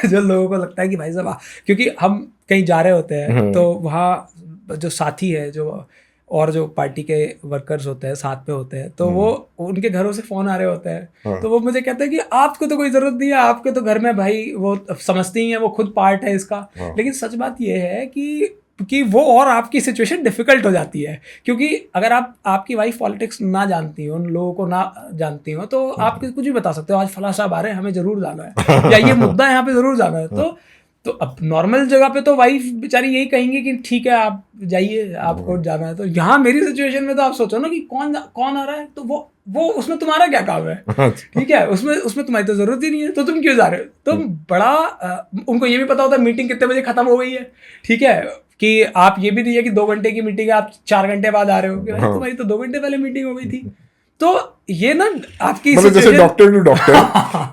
जो लोगों को लगता है कि भाई साहब, क्योंकि हम कहीं जा रहे होते हैं तो वहाँ जो साथी है, जो और जो पार्टी के वर्कर्स होते हैं साथ में होते हैं, तो वो उनके घरों से फोन आ रहे होते हैं, तो वो मुझे कहते हैं कि आपको तो कोई जरूरत नहीं है, आपके तो घर में भाई वो समझते ही हैं, वो खुद पार्ट है इसका। लेकिन सच बात ये है कि वो और आपकी सिचुएशन डिफिकल्ट हो जाती है, क्योंकि अगर आपकी वाइफ पॉलिटिक्स ना जानती हो, उन लोगों को ना जानती हो, तो आप कुछ भी बता सकते हो, आज फलां साहब आ रहे हैं, हमें जरूर जाना है, या ये मुद्दा यहाँ पे जरूर जाना है। तो अब नॉर्मल जगह पे तो वाइफ बेचारी यही कहेंगे कि ठीक है आप जाइए, आपको जाना है। तो यहाँ मेरी सिचुएशन में तो आप सोचो ना कि कौन आ रहा है, तो वो उसमें तुम्हारा क्या काम है? ठीक है, उसमें तुम्हारी तो जरूरत ही नहीं है, तो तुम क्यों जा रहे हो? तो बड़ा उनको ये भी पता होता है मीटिंग कितने बजे खत्म हो गई है, ठीक है, कि आप ये भी नहीं है कि 2 घंटे की मीटिंग है, आप 4 घंटे बाद आ रहे हो, कि भाई तुम्हारी तो 2 घंटे पहले मीटिंग हो गई थी। तो ये ना आपकी मतलब जैसे डॉक्टर टू डॉक्टर,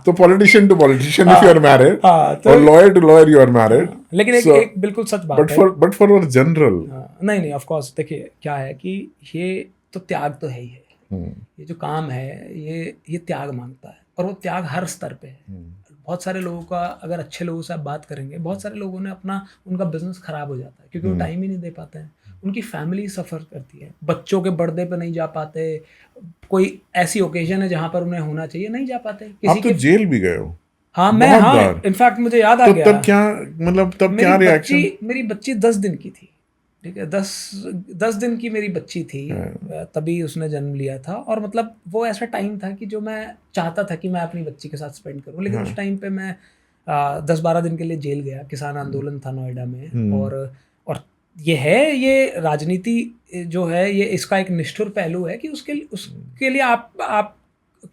तो politician to politician if you are married, और lawyer to lawyer you are married. लेकिन एक बिल्कुल सच बात है, बट फॉर अवर जनरल नहीं ऑफ कोर्स, देखिए क्या है कि ये तो त्याग तो है ही है, ये जो काम है ये त्याग मांगता है, और वो त्याग हर स्तर पे है। बहुत सारे लोगों का, अगर अच्छे लोगों से आप बात करेंगे, बहुत सारे लोगों ने उनका बिजनेस खराब हो जाता है क्योंकि वो टाइम ही नहीं दे पाते हैं, उनकी फैमिली सफ़र करती है, बच्चों के बर्थडे पे नहीं जा पाते, कोई ऐसी ओकेजन है जहाँ पर उन्हें होना चाहिए, नहीं जा पाते। आप तो जेल भी गए हो। हाँ, इनफैक्ट मुझे याद आ गया। तब क्या रिएक्शन? मेरी बच्ची 10 दिन की थी, ठीक है, 10 दिन की मेरी बच्ची थी, तभी उसने जन्म लिया था। और मतलब वो ऐसा टाइम था कि जो मैं चाहता था कि मैं अपनी बच्ची के साथ स्पेंड करूं, लेकिन उस टाइम पे मैं 10-12 दिन के लिए जेल गया। किसान आंदोलन था नोएडा में, और ये राजनीति जो है, ये इसका एक निष्ठुर पहलू है कि उसके लिए आप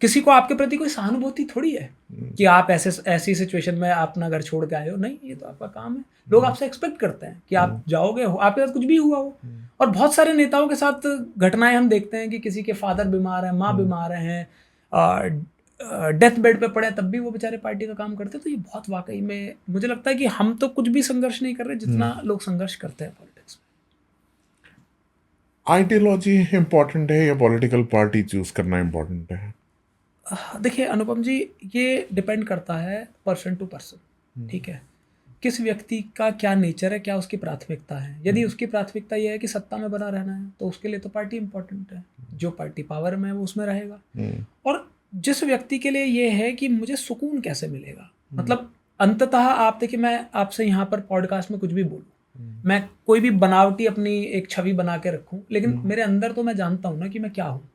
किसी को आपके प्रति कोई सहानुभूति थोड़ी है कि आप ऐसी सिचुएशन में अपना घर छोड़ के आए हो। नहीं, ये तो आपका काम है, लोग आपसे एक्सपेक्ट करते हैं कि आप जाओगे, आपके साथ कुछ भी हुआ हो। और बहुत सारे नेताओं के साथ घटनाएं हम देखते हैं कि किसी के फादर बीमार हैं, माँ बीमार हैं, डेथ बेड पे पड़े, तब भी वो बेचारे पार्टी का काम करते हैं। तो ये बहुत वाकई में मुझे लगता है कि हम तो कुछ भी संघर्ष नहीं कर रहे जितना लोग संघर्ष करते हैं पॉलिटिक्स में। आइडियोलॉजी इम्पोर्टेंट है या पॉलिटिकल पार्टी चूज करना इम्पोर्टेंट है? देखिए अनुपम जी, ये डिपेंड करता है पर्सन टू पर्सन, ठीक है, किस व्यक्ति का क्या नेचर है, क्या उसकी प्राथमिकता है। यदि उसकी प्राथमिकता ये है कि सत्ता में बना रहना है, तो उसके लिए तो पार्टी इंपॉर्टेंट है, जो पार्टी पावर में है वो उसमें रहेगा। और जिस व्यक्ति के लिए ये है कि मुझे सुकून कैसे मिलेगा, मतलब अंततः आप देखिए, मैं आपसे यहाँ पर पॉडकास्ट में कुछ भी बोलूँ, मैं कोई भी बनावटी अपनी एक छवि बना के रखूँ, लेकिन मेरे अंदर तो मैं जानता हूँ ना कि मैं क्या हूँ।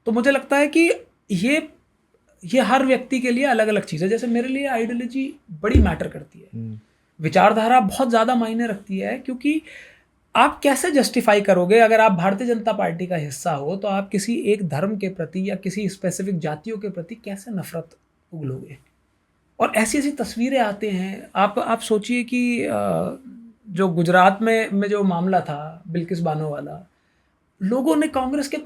तो मुझे लगता है कि ये हर व्यक्ति के लिए अलग अलग चीज़ है। जैसे मेरे लिए आइडियोलॉजी बड़ी मैटर करती है, विचारधारा बहुत ज़्यादा मायने रखती है, क्योंकि आप कैसे जस्टिफाई करोगे, अगर आप भारतीय जनता पार्टी का हिस्सा हो तो आप किसी एक धर्म के प्रति या किसी स्पेसिफिक जातियों के प्रति कैसे नफरत उगलोगे। और ऐसी ऐसी तस्वीरें आते हैं। आप सोचिए कि जो गुजरात में जो मामला था बिल्किस बानो वाला, लोगों ने कांग्रेस के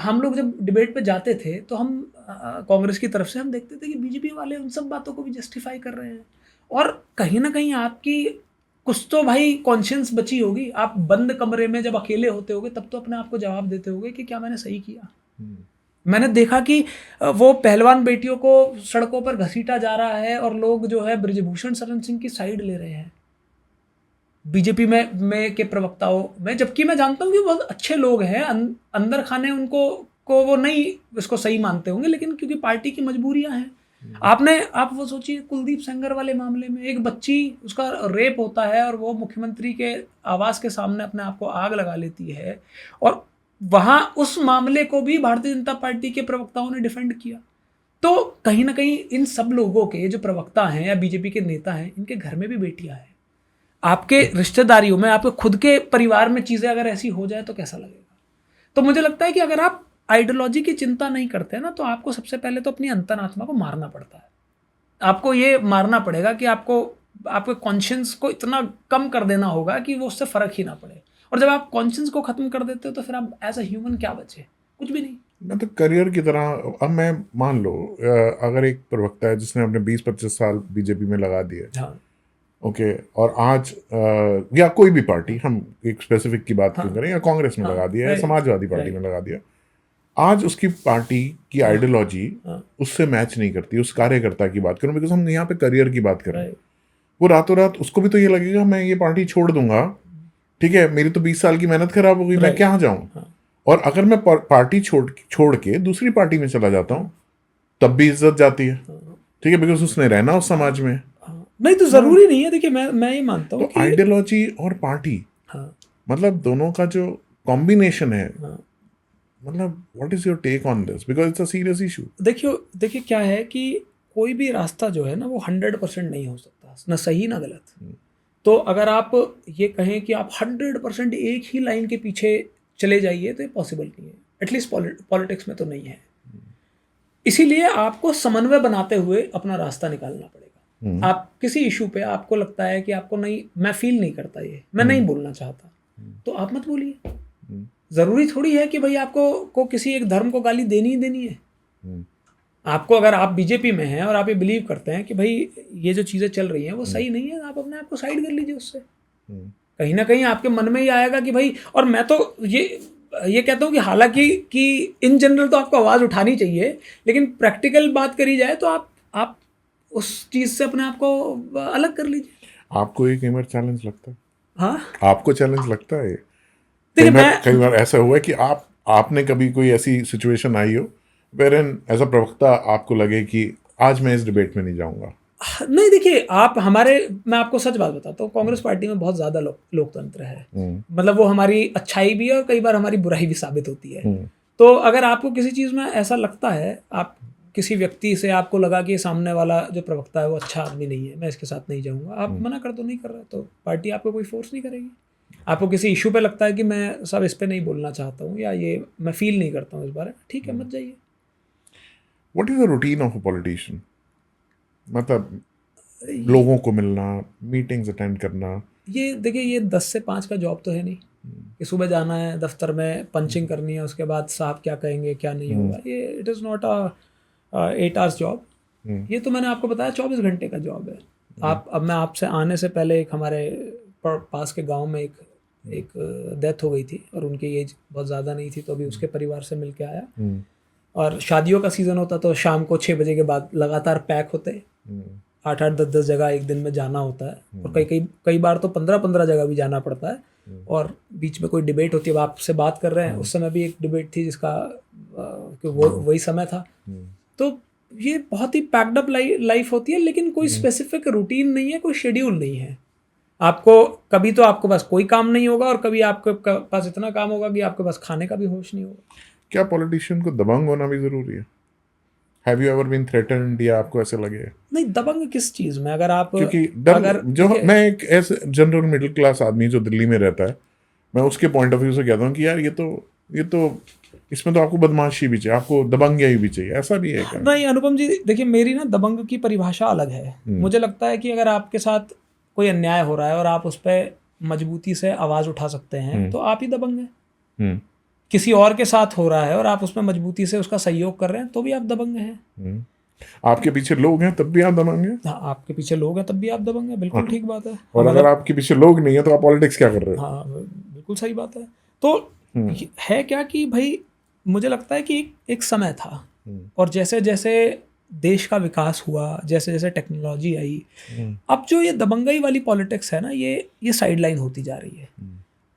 हम लोग जब डिबेट पे जाते थे तो हम कांग्रेस की तरफ से हम देखते थे कि बीजेपी वाले उन सब बातों को भी जस्टिफाई कर रहे हैं। और कहीं ना कहीं आपकी कुछ तो भाई कॉन्शियंस बची होगी। आप बंद कमरे में जब अकेले होते होगे तब तो अपने आप को जवाब देते होगे कि क्या मैंने सही किया। मैंने देखा कि वो पहलवान बेटियों को सड़कों पर घसीटा जा रहा है और लोग जो है ब्रिजभूषण शरण सिंह की साइड ले रहे हैं बीजेपी में के प्रवक्ताओं में, जबकि मैं जानता हूँ कि बहुत अच्छे लोग हैं, अंदर खाने उनको को वो नहीं इसको सही मानते होंगे, लेकिन क्योंकि पार्टी की मजबूरियां हैं। आप वो सोचिए, कुलदीप सेंगर वाले मामले में एक बच्ची, उसका रेप होता है और वो मुख्यमंत्री के आवास के सामने अपने आप को आग लगा लेती है, और वहां उस मामले को भी भारतीय जनता पार्टी के प्रवक्ताओं ने डिफेंड किया। तो कहीं ना कहीं इन सब लोगों के जो प्रवक्ता हैं या बीजेपी के नेता हैं, इनके घर में भी बेटियां हैं। आपके रिश्तेदारियों में, आपके खुद के परिवार में चीजें अगर ऐसी हो जाए तो कैसा लगेगा? तो मुझे लगता है कि अगर आप आइडियोलॉजी की चिंता नहीं करते ना, तो आपको सबसे पहले तो अपनी अंतरात्मा को मारना पड़ता है। आपको ये मारना पड़ेगा कि आपको आपके कॉन्शियंस को इतना कम कर देना होगा कि वो उससे फर्क ही ना पड़े। और जब आप कॉन्शियंस को खत्म कर देते हो तो फिर आप एज अ ह्यूमन क्या बचे? कुछ भी नहीं। मैं तो करियर की तरह, अब मैं मान लो अगर एक प्रवक्ता है जिसने अपने 20-25 साल बीजेपी में लगा दिए, हाँ ओके, और आज या कोई भी पार्टी, हम एक स्पेसिफिक की बात क्यों करें, या कांग्रेस में लगा दिया या समाजवादी पार्टी में लगा दिया, आज उसकी पार्टी की आइडियोलॉजी उससे मैच नहीं करती। उस कार्यकर्ता की बात करूं, बिकॉज हम यहाँ पे करियर की बात कर रहे हैं, वो रातों रात उसको भी तो ये लगेगा मैं ये पार्टी छोड़ दूंगा, ठीक है, मेरी तो 20 साल की मेहनत खराब हो गई, मैं क्या जाऊं। और अगर मैं पार्टी छोड़ के दूसरी पार्टी में चला जाता हूँ तब भी इज्जत जाती है, ठीक है, बिकॉज उसने रहना उस समाज में। नहीं तो जरूरी नहीं है। देखिए मैं ये मानता हूँ तो आइडियोलॉजी और पार्टी, मतलब दोनों का जो कॉम्बिनेशन है, मतलब what is your take on this, because it's a serious issue. देखिए क्या है कि कोई भी रास्ता जो है ना वो 100% नहीं हो सकता, ना सही ना गलत। तो अगर आप ये कहें कि आप 100% एक ही लाइन के पीछे चले जाइए तो ये पॉसिबल नहीं है, एटलीस्ट पॉलिटिक्स में तो नहीं है। इसीलिए आपको समन्वय बनाते हुए अपना रास्ता निकालना पड़ेगा। आप किसी इशू पे आपको लगता है कि आपको नहीं, मैं फील नहीं करता, ये मैं नहीं बोलना चाहता, तो आप मत बोलिए। जरूरी थोड़ी है कि भाई आपको किसी एक धर्म को गाली देनी ही देनी है। आपको, अगर आप बीजेपी में हैं और आप ये बिलीव करते हैं कि भाई ये जो चीज़ें चल रही हैं वो सही नहीं है, आप अपने आप को साइड कर लीजिए उससे। कहीं ना कहीं आपके मन में ही आएगा कि भाई, और मैं तो ये कहता हूँ कि हालांकि कि इन जनरल तो आपको आवाज़ उठानी चाहिए, लेकिन प्रैक्टिकल बात करी जाए तो आप उस चीज़ से अपने आप को अलग कर लीजिए। आपको एक इमर चैलेंज लगता है? हाँ, आपको चैलेंज लगता है? देखिए कई बार ऐसा हुआ है कि आपने कभी कोई ऐसी सिचुएशन आई हो वेरन एज अ प्रवक्ता आपको लगे कि आज मैं इस डिबेट में नहीं जाऊंगा? नहीं, देखिए मैं आपको सच बात बताता हूँ, कांग्रेस पार्टी में बहुत ज़्यादा लोकतंत्र है। मतलब वो हमारी अच्छाई भी है और कई बार हमारी बुराई भी साबित होती है। तो अगर आपको किसी चीज़ में ऐसा लगता है, आप किसी व्यक्ति से आपको लगा कि सामने वाला जो प्रवक्ता है वो अच्छा आदमी नहीं है, मैं इसके साथ नहीं जाऊँगा, आप मना कर दो, नहीं कर रहे, तो पार्टी आपको कोई फोर्स नहीं करेगी। आपको किसी इशू पे लगता है कि मैं सब इस पे नहीं बोलना चाहता हूँ, या ये मैं फील नहीं करता हूँ इस बारे में, ठीक है, मत जाइए। What is the routine of a politician? मतलब लोगों को मिलना, मीटिंग्स अटेंड करना, ये देखिए, ये 10 से 5 का जॉब तो है नहीं कि सुबह जाना है दफ्तर में, पंचिंग करनी है, उसके बाद साहब क्या कहेंगे क्या नहीं होगा। ये it is not a 8 hours job. ये तो मैंने आपको बताया 24 घंटे का जॉब है। अब मैं आपसे आने से पहले एक हमारे पास के गांव में एक डेथ हो गई थी, और उनकी एज बहुत ज़्यादा नहीं थी, तो अभी उसके परिवार से मिल के आया। और शादियों का सीज़न होता तो शाम को 6 बजे के बाद लगातार पैक होते, 8-8, 10-10 जगह एक दिन में जाना होता है, और कई बार तो 15-15 जगह भी जाना पड़ता है। और बीच में कोई डिबेट होती है, अब आपसे बात कर रहे हैं, उस समय भी एक डिबेट थी जिसका वही समय था। तो ये बहुत ही पैक्ड अप लाइफ होती है, लेकिन कोई स्पेसिफिक रूटीन नहीं है, कोई शेड्यूल नहीं है। कभी तो आपको पास कोई काम नहीं होगा, और कभी आपके पास इतना काम होगा कि आपके पास खाने का भी होश नहीं होगा। क्या पॉलिटिशियन को दबंग होना भी जरूरी है? Have you ever been threatened, या आपको ऐसे लगे? नहीं, दबंग किस चीज में? अगर आप, क्योंकि मैं एक ऐसे जनरल मिडिल क्लास आदमी जो दिल्ली में रहता है, मैं उसके पॉइंट ऑफ व्यू से कहता हूँ कि यार ये तो इसमें तो आपको बदमाशी भी चाहिए, आपको दबंगियाई भी चाहिए, ऐसा भी है क्या? नहीं अनुपम जी, देखिए मेरी ना दबंग की परिभाषा अलग है। मुझे लगता है कि अगर आपके साथ कोई अन्याय हो रहा है और आप उस पर मजबूती से आवाज़ उठा सकते हैं तो आप ही दबंग हैं। किसी और के साथ हो रहा है और आप उसमें मजबूती से उसका सहयोग कर रहे हैं तो भी आप दबंग हैं। आपके पीछे लोग हैं तब भी आप दबंग हैं? हाँ, आपके पीछे लोग हैं तब भी आप दबंग हैं, बिल्कुल ठीक बात है। और अगर आपके पीछे लोग नहीं है तो आप पॉलिटिक्स क्या कर रहे हो? हाँ, बिल्कुल सही बात है। तो है क्या कि भाई, मुझे लगता है कि एक समय था, और जैसे जैसे देश का विकास हुआ, जैसे जैसे टेक्नोलॉजी आई, अब जो ये दबंगई वाली पॉलिटिक्स है ना, ये साइड लाइन होती जा रही है।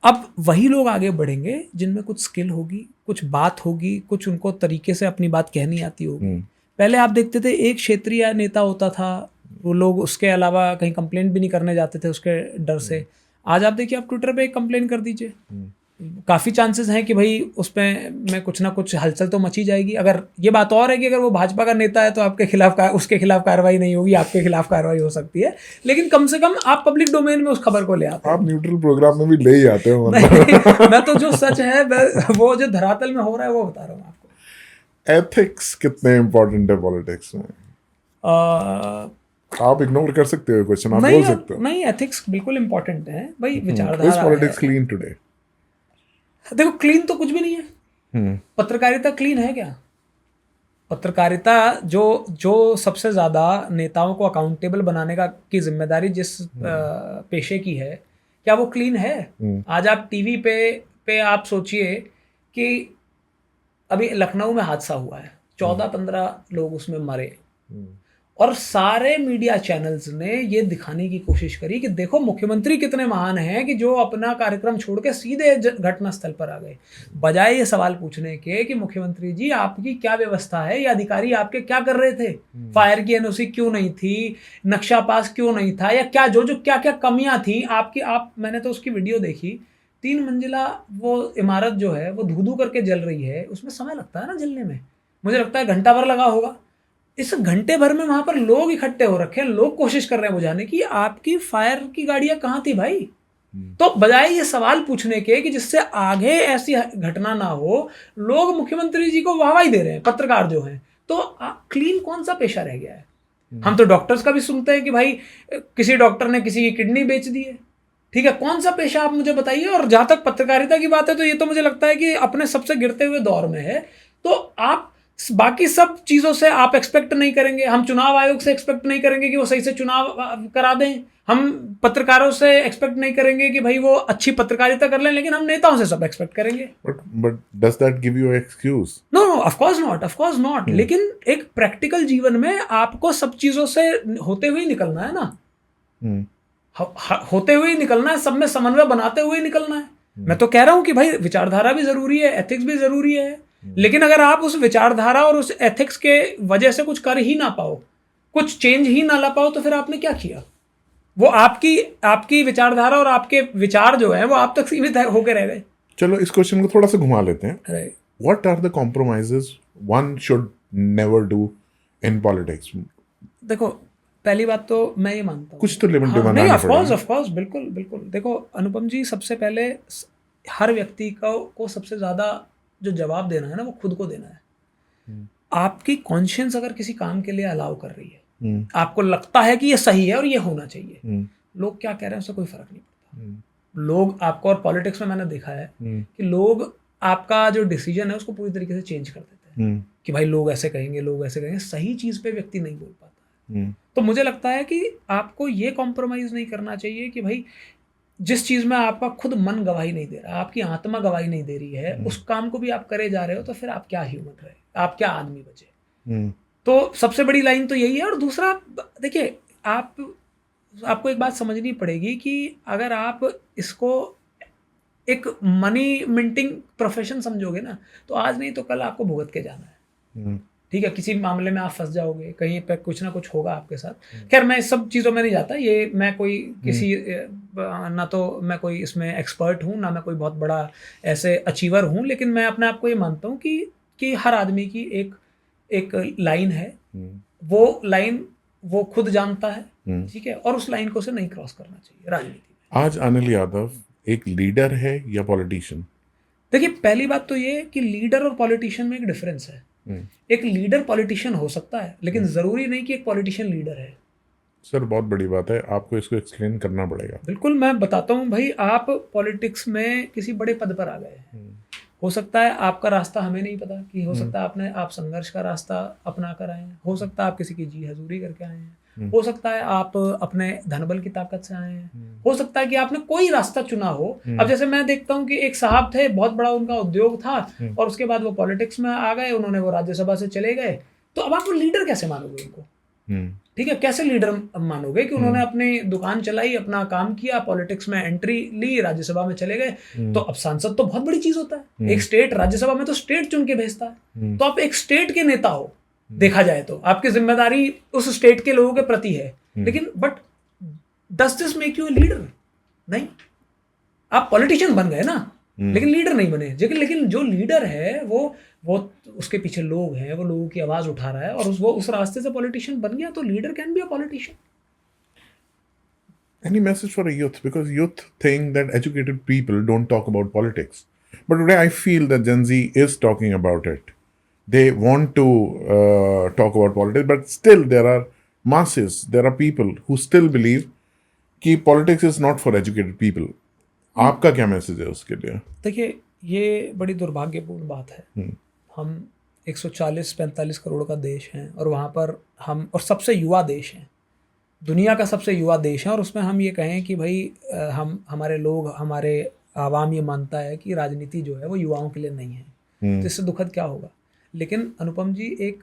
अब वही लोग आगे बढ़ेंगे जिनमें कुछ स्किल होगी, कुछ बात होगी, कुछ उनको तरीके से अपनी बात कहनी आती होगी। पहले आप देखते थे एक क्षेत्रीय नेता होता था, वो लोग उसके अलावा कहीं कंप्लेंट भी नहीं करने जाते थे उसके डर से। आज आप देखिए, आप ट्विटर पे एक कंप्लेंट कर दीजिए, काफ़ी चांसेस हैं कि भाई उस में कुछ ना कुछ हलचल तो मची जाएगी। अगर ये बात और है कि अगर वो भाजपा का नेता है तो आपके खिलाफ उसके खिलाफ कार्रवाई नहीं होगी, आपके खिलाफ कार्रवाई हो सकती है, लेकिन कम से कम आप पब्लिक डोमेन में उस खबर को ले आते हैं। आप न्यूट्रल प्रोग्राम में भी ले ही आते हो। मैं तो जो सच है वो जो धरातल में हो रहा है वो बता रहा हूँ आपको। एथिक्स कितने इम्पोर्टेंट है पॉलिटिक्स में? आप इग्नोर कर सकते हो क्वेश्चन, आप बोल सकते हो। नहीं, एथिक्स बिल्कुल इंपॉर्टेंट है भाई। विचारधारा है। Politics clean today? देखो, क्लीन तो कुछ भी नहीं है। पत्रकारिता क्लीन है क्या? पत्रकारिता जो सबसे ज्यादा नेताओं को अकाउंटेबल बनाने की जिम्मेदारी जिस पेशे की है, क्या वो क्लीन है? आज आप टीवी पे आप सोचिए कि अभी लखनऊ में हादसा हुआ है, 14-15 लोग उसमें मरे, और सारे मीडिया चैनल्स ने ये दिखाने की कोशिश करी कि देखो मुख्यमंत्री कितने महान हैं कि जो अपना कार्यक्रम छोड़ के सीधे घटना स्थल पर आ गए, बजाय ये सवाल पूछने के कि मुख्यमंत्री जी आपकी क्या व्यवस्था है, ये अधिकारी आपके क्या कर रहे थे, फायर की एनओसी क्यों नहीं थी, नक्शा पास क्यों नहीं था, या क्या क्या क्या कमियां थी आपकी। मैंने तो उसकी वीडियो देखी, 3 मंजिला वो इमारत जो है वो धू धू करके जल रही है, उसमें समय लगता है ना जलने में, मुझे लगता है घंटा भर लगा होगा। इस घंटे भर में वहां पर लोग इकट्ठे हो रखे हैं, लोग कोशिश कर रहे हैं बुझाने की, आपकी फायर की गाड़ियां कहां थी भाई? तो बजाय ये सवाल पूछने के कि जिससे आगे ऐसी घटना ना हो, लोग मुख्यमंत्री जी को वाहवाही दे रहे हैं, पत्रकार जो हैं। तो क्लीन कौन सा पेशा रह गया है? हम तो डॉक्टर्स का भी सुनते हैं कि भाई किसी डॉक्टर ने किसी की किडनी बेच दी है, ठीक है, कौन सा पेशा आप मुझे बताइए। और जहां तक पत्रकारिता की बात है तो ये तो मुझे लगता है कि अपने सबसे गिरते हुए दौर में है। तो आप बाकी सब चीजों से आप एक्सपेक्ट नहीं करेंगे, हम चुनाव आयोग से एक्सपेक्ट नहीं करेंगे कि वो सही से चुनाव करा दें, हम पत्रकारों से एक्सपेक्ट नहीं करेंगे कि भाई वो अच्छी पत्रकारिता कर लें, लेकिन हम नेताओं से सब एक्सपेक्ट करेंगे। But does that give you excuse? No, of course not. लेकिन एक प्रैक्टिकल जीवन में आपको सब चीजों से होते हुए निकलना है ना, होते हुए निकलना है, सब में समन्वय बनाते हुए निकलना है। मैं तो कह रहा हूं कि भाई विचारधारा भी जरूरी है, एथिक्स भी जरूरी है, लेकिन अगर आप उस विचारधारा और उस एथिक्स के वजह से कुछ कर ही ना पाओ, कुछ चेंज ही ना ला पाओ, तो फिर आपने क्या किया? वो आपकी विचारधारा और आपके विचार जो है वो आप तक सीमित होकर रह गए। चलो इस क्वेश्चन को थोड़ा सा घुमा लेते हैं। What are the compromises one should never do in politics? देखो, पहली बात तो मैं ये मानता हूँ कुछ तो लिमिट बनाना पड़ेगा। ऑफ कोर्स, बिल्कुल। देखो अनुपम जी, सबसे पहले हर व्यक्ति को सबसे ज्यादा जो जवाब देना है ना, वो खुद को देना है। आपकी कॉन्शियंस अगर किसी काम के लिए अलाउ कर रही है, आपको लगता है कि ये सही है और ये होना चाहिए, लोग क्या कह रहे हैं उससे कोई फर्क नहीं पड़ता। लोग आपको, और पॉलिटिक्स में मैंने देखा है कि लोग आपका जो डिसीजन है उसको पूरी तरीके से चेंज कर देते हैं कि भाई लोग ऐसे कहेंगे, सही चीज पे व्यक्ति नहीं बोल पाता है। तो मुझे लगता है कि आपको ये कॉम्प्रोमाइज नहीं करना चाहिए कि भाई जिस चीज में आपका खुद मन गवाही नहीं दे रहा, आपकी आत्मा गवाही नहीं दे रही है, उस काम को भी आप करे जा रहे हो, तो फिर आप क्या ह्यूमन रहे, आप क्या आदमी बचे? तो सबसे बड़ी लाइन तो यही है। और दूसरा, देखिए, आपको एक बात समझनी पड़ेगी कि अगर आप इसको एक मनी मिंटिंग प्रोफेशन समझोगे ना, तो आज नहीं तो कल आपको भुगत के जाना है। ठीक है, किसी मामले में आप फंस जाओगे, कहीं पे कुछ ना कुछ होगा आपके साथ। खैर, मैं इस सब चीज़ों में नहीं जाता, ये मैं कोई किसी ना तो मैं कोई इसमें एक्सपर्ट हूँ, ना मैं कोई बहुत बड़ा ऐसे अचीवर हूँ, लेकिन मैं अपने आप को ये मानता हूँ कि हर आदमी की एक लाइन है, वो लाइन वो खुद जानता है, ठीक है, और उस लाइन को से नहीं क्रॉस करना चाहिए राजनीति में। आज अनिल यादव एक लीडर है या पॉलिटिशियन? देखिए, पहली बात तो ये कि लीडर और पॉलिटिशियन में एक डिफरेंस है। एक लीडर पॉलिटिशियन हो सकता है, लेकिन जरूरी नहीं कि एक पॉलिटिशियन लीडर है। सर, बहुत बड़ी बात है, आपको इसको एक्सप्लेन करना पड़ेगा। बिल्कुल, मैं बताता हूँ भाई। आप पॉलिटिक्स में किसी बड़े पद पर आ गए हैं, हो सकता है आपका रास्ता हमें नहीं पता, कि हो सकता है आप संघर्ष का रास्ता अपना कर आए हैं, हो सकता है आप किसी की जी हजूरी करके आए हैं, हो सकता है आप अपने धनबल की ताकत से आए हैं, हो सकता है कि आपने कोई रास्ता चुना हो। अब जैसे मैं देखता हूँ कि एक साहब थे, बहुत बड़ा उनका उद्योग था, और उसके बाद वो पॉलिटिक्स में आ गए, उन्होंने वो राज्यसभा से चले गए, तो अब आप वो लीडर कैसे मानोगे उनको? ठीक है, कैसे लीडर मानोगे कि उन्होंने अपनी दुकान चलाई, अपना काम किया, पॉलिटिक्स में एंट्री ली, राज्यसभा में चले गए, तो अब सांसद तो बहुत बड़ी चीज होता है। एक स्टेट राज्यसभा में तो स्टेट चुन के भेजता है, तो आप एक स्टेट के नेता हो, देखा जाए तो आपकी जिम्मेदारी उस स्टेट के लोगों के प्रति है, लेकिन but does this make U a leader? नहीं, आप पॉलिटिशियन बन गए ना, लेकिन लीडर नहीं बने। लेकिन जो लीडर है वो उसके पीछे लोग हैं, वो लोगों की आवाज उठा रहा है, और वो उस रास्ते से पॉलिटिशियन बन गया, तो leader can be a politician. Any message for a youth? Because youth think that educated people don't talk about politics. But today I feel that Gen Z is talking about it. They want to talk about politics, but still there are masses, there are people who still believe कि politics is not for educated people. आपका क्या message है उसके लिए? देखिए, ये बड़ी दुर्भाग्यपूर्ण बात है। हम 140-45 करोड़ का देश हैं, और वहाँ पर हम, और सबसे युवा देश हैं, दुनिया का सबसे युवा देश है, और उसमें हम ये कहें कि भाई हमारे लोग, हमारे आवाम ये मानता है कि राजनीति जो है वो युवाओं के लिए नहीं है, तो इससे दुखद क्या होगा। लेकिन अनुपम जी, एक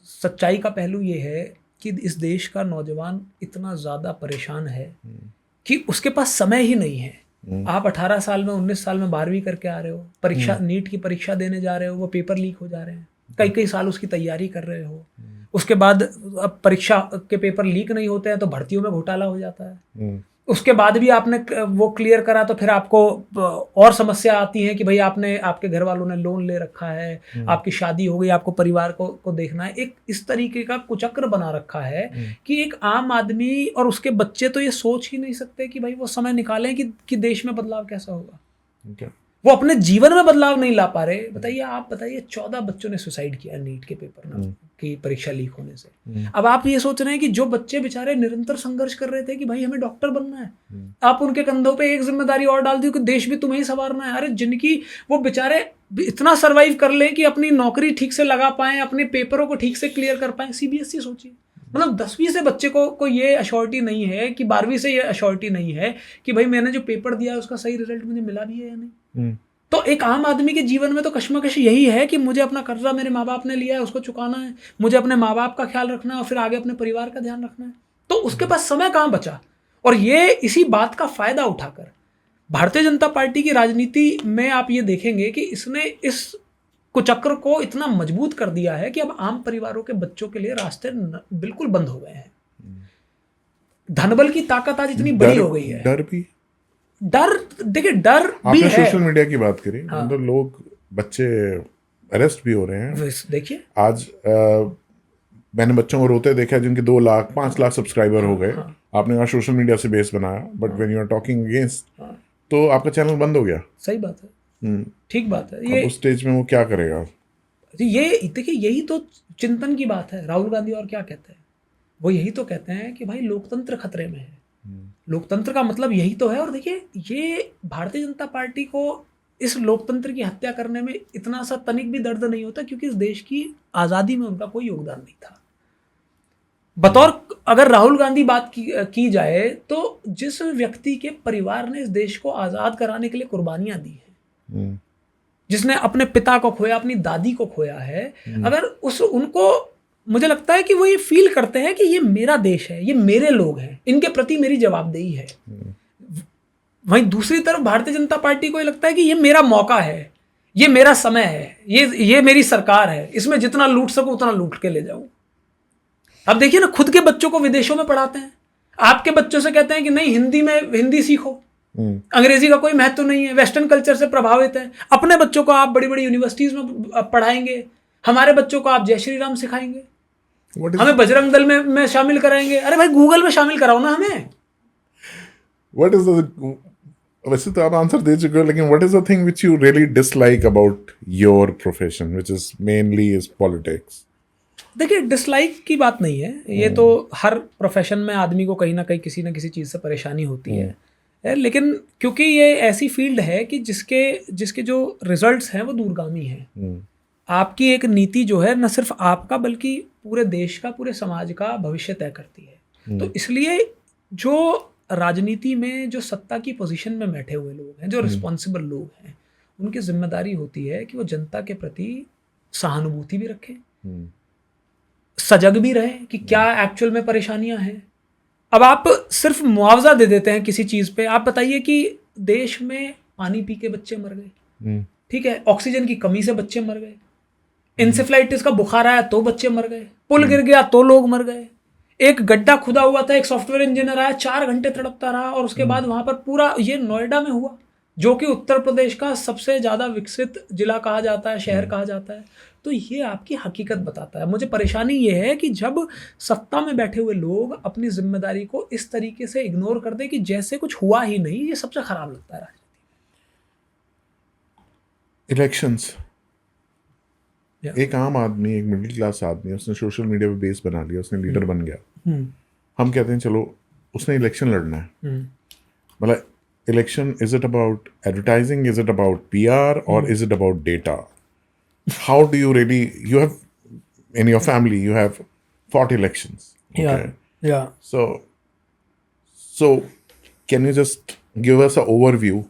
सच्चाई का पहलू ये है कि इस देश का नौजवान इतना ज़्यादा परेशान है कि उसके पास समय ही नहीं है। आप 18 साल में, 19 साल में 12वीं करके आ रहे हो, परीक्षा, नीट की परीक्षा देने जा रहे हो, वो पेपर लीक हो जा रहे हैं, कई साल उसकी तैयारी कर रहे हो, उसके बाद अब परीक्षा के पेपर लीक नहीं होते हैं तो भर्तियों में घोटाला हो जाता है, उसके बाद भी आपने वो क्लियर करा तो फिर आपको और समस्या आती है कि भाई आपके घर वालों ने लोन ले रखा है, आपकी शादी हो गई, आपको परिवार को देखना है। एक इस तरीके का कुचक्र बना रखा है कि एक आम आदमी और उसके बच्चे तो ये सोच ही नहीं सकते कि भाई वो समय निकालें कि देश में बदलाव कैसा होगा। Okay. वो अपने जीवन में बदलाव नहीं ला पा रहे। आप बताइए 14 बच्चों ने सुसाइड किया नीट के पेपर में की परीक्षा लीक होने से। अब आप ये सोच रहे हैं कि जो बच्चे बेचारे निरंतर संघर्ष कर रहे थे कि भाई हमें डॉक्टर बनना है, आप उनके कंधों पे एक जिम्मेदारी और डाल दी कि देश भी तुम्हें ही संवारना है। अरे जिनकी वो बेचारे इतना सर्वाइव कर ले कि अपनी नौकरी ठीक से लगा पाएं, अपने पेपरों को ठीक से क्लियर कर पाएं। सीबीएसई सोचिए, मतलब 10वीं से बच्चे को ये अश्योरिटी नहीं है कि 12वीं से ये अश्योरिटी नहीं है कि भाई मैंने जो पेपर दिया उसका सही रिजल्ट मुझे मिला भी है या नहीं। तो एक आम आदमी के जीवन में तो कश्मकश यही है कि मुझे अपना कर्जा मेरे माँ बाप ने लिया है उसको चुकाना है, मुझे अपने माँ बाप का ख्याल रखना है और फिर आगे अपने परिवार का ध्यान रखना है। तो उसके पास समय कहाँ बचा। और ये इसी बात का फायदा उठाकर भारतीय जनता पार्टी की राजनीति में आप ये देखेंगे कि इसने इस कुचक्र को इतना मजबूत कर दिया है कि अब आम परिवारों के बच्चों के लिए रास्ते बिल्कुल बंद हो गए हैं। धनबल की ताकत आज इतनी बड़ी हो गई है। देखिए डर भी है। सोशल मीडिया की बात करें, हाँ। तो लोग, बच्चे अरेस्ट भी हो रहे हैं। देखिए आज मैंने बच्चों को रोते देखा जिनके 2 लाख 5 लाख सब्सक्राइबर हो गए। हाँ। आपने कहा सोशल मीडिया से बेस बनाया, but when you are talking against, तो आपका चैनल बंद हो गया। सही बात है, ठीक बात है। ये उस स्टेज में वो क्या करेगा। ये देखिए, यही तो चिंतन की बात है। राहुल गांधी और क्या कहते हैं, वो यही तो कहते हैं कि भाई लोकतंत्र खतरे में है। लोकतंत्र का मतलब यही तो है। और देखिए, ये भारतीय जनता पार्टी को इस लोकतंत्र की हत्या करने में इतना सा तनिक भी दर्द नहीं होता, क्योंकि इस देश की आज़ादी में उनका कोई योगदान नहीं था। बतौर अगर राहुल गांधी बात की जाए तो जिस व्यक्ति के परिवार ने इस देश को आज़ाद कराने के लिए कुर्बानियां दी हैं, जिसने अपने पिता को खोया, अपनी दादी को खोया है, अगर उनको, मुझे लगता है कि वो ये फील करते हैं कि ये मेरा देश है, ये मेरे लोग हैं, इनके प्रति मेरी जवाबदेही है। वहीं दूसरी तरफ भारतीय जनता पार्टी को ये लगता है कि ये मेरा मौका है, ये मेरा समय है, ये मेरी सरकार है, इसमें जितना लूट सकूं उतना लूट के ले जाऊं। अब देखिए ना, खुद के बच्चों को विदेशों में पढ़ाते हैं, आपके बच्चों से कहते हैं कि नहीं हिंदी सीखो, अंग्रेजी का कोई महत्व नहीं है, वेस्टर्न कल्चर से प्रभावित है। अपने बच्चों को आप बड़ी बड़ी यूनिवर्सिटीज में पढ़ाएंगे, हमारे बच्चों को आप जय श्री राम सिखाएंगे, हमें बजरंग दल में शामिल कराएंगे। अरे भाई गूगल में शामिल कराओ ना हमें। What is the, वैसे तो आप आंसर दे चुके हो, लेकिन what is the thing which you really dislike about your profession, which is mainly is politics? देखिए, डिसलाइक की बात नहीं है, ये तो हर प्रोफेशन में आदमी को कहीं ना कहीं किसी ना किसी चीज़ से परेशानी होती है। लेकिन क्योंकि ये ऐसी फील्ड है कि जिसके जो रिजल्ट्स हैं वो दूरगामी हैं। आपकी एक नीति जो है न सिर्फ आपका बल्कि पूरे देश का, पूरे समाज का भविष्य तय करती है। तो इसलिए जो राजनीति में जो सत्ता की पोजीशन में बैठे हुए लोग हैं, जो रिस्पॉन्सिबल लोग हैं, उनकी जिम्मेदारी होती है कि वो जनता के प्रति सहानुभूति भी रखें, सजग भी रहे कि क्या एक्चुअल में परेशानियां हैं। अब आप सिर्फ मुआवजा दे देते हैं किसी चीज़ पे। आप बताइए कि देश में पानी पी के बच्चे मर गए, ठीक है, ऑक्सीजन की कमी से बच्चे मर गए, इंसेफ्लाइटिस का बुखार आया तो बच्चे मर गए, पुल गिर गया तो लोग मर गए, एक गड्ढा खुदा हुआ था, एक सॉफ्टवेयर इंजीनियर आया 4 घंटे तड़पता रहा, और उसके बाद वहां पर पूरा, ये नोएडा में हुआ जो कि उत्तर प्रदेश का सबसे ज़्यादा विकसित जिला कहा जाता है, शहर कहा जाता है। तो ये आपकी हकीकत बताता है। मुझे परेशानी ये है कि जब सत्ता में बैठे हुए लोग अपनी जिम्मेदारी को इस तरीके से इग्नोर कर दे कि जैसे कुछ हुआ ही नहीं, ये सबसे खराब लगता है राजनीति। Elections, Yeah. एक आम आदमी, एक मिडिल क्लास आदमी, उसने सोशल मीडिया पे बेस बना लिया, उसने लीडर बन गया। हम कहते हैं चलो उसने इलेक्शन लड़ना है, मतलब election, is it about advertising, is it about PR, और is it about data? How do you really, you have in your family you have fought elections, okay? Yeah. So can you just give us an overview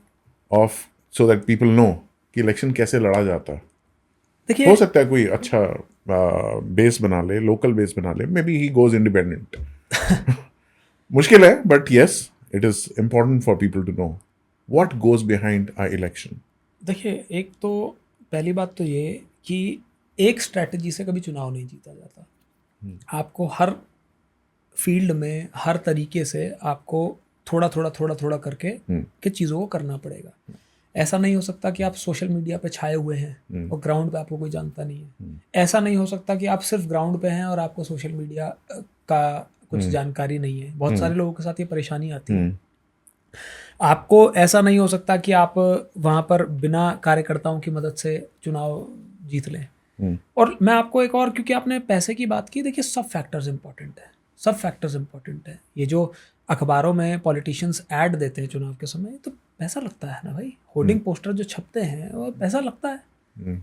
of, so that people know कि election कैसे लड़ा जाता है? देखिए, हो सकता है कोई अच्छा बेस बना ले, लोकल बेस बना ले, maybe he goes independent. मुश्किल है, but yes, it is important for people to know what goes behind a election. देखिए, एक तो पहली बात तो ये कि एक स्ट्रैटेजी से कभी चुनाव नहीं जीता जाता। आपको हर फील्ड में, हर तरीके से आपको थोड़ा थोड़ा करके के चीज़ों को करना पड़ेगा। ऐसा नहीं हो सकता कि आप सोशल मीडिया पे छाए हुए हैं और ग्राउंड पे आपको कोई जानता नहीं है। ऐसा नहीं हो सकता कि आप सिर्फ ग्राउंड पे हैं और आपको सोशल मीडिया का कुछ जानकारी नहीं है। बहुत सारे लोगों के साथ ये परेशानी आती है। आपको ऐसा नहीं हो सकता कि आप वहाँ पर बिना कार्यकर्ताओं की मदद से चुनाव जीत लें। और मैं आपको एक और, क्योंकि आपने पैसे की बात की, देखिए सब फैक्टर्स इंपॉर्टेंट है, सब फैक्टर्स इंपॉर्टेंट है। ये जो अखबारों में पॉलिटिशियंस ऐड देते हैं चुनाव के समय, तो पैसा लगता है ना भाई। होर्डिंग पोस्टर जो छपते हैं वो पैसा लगता है।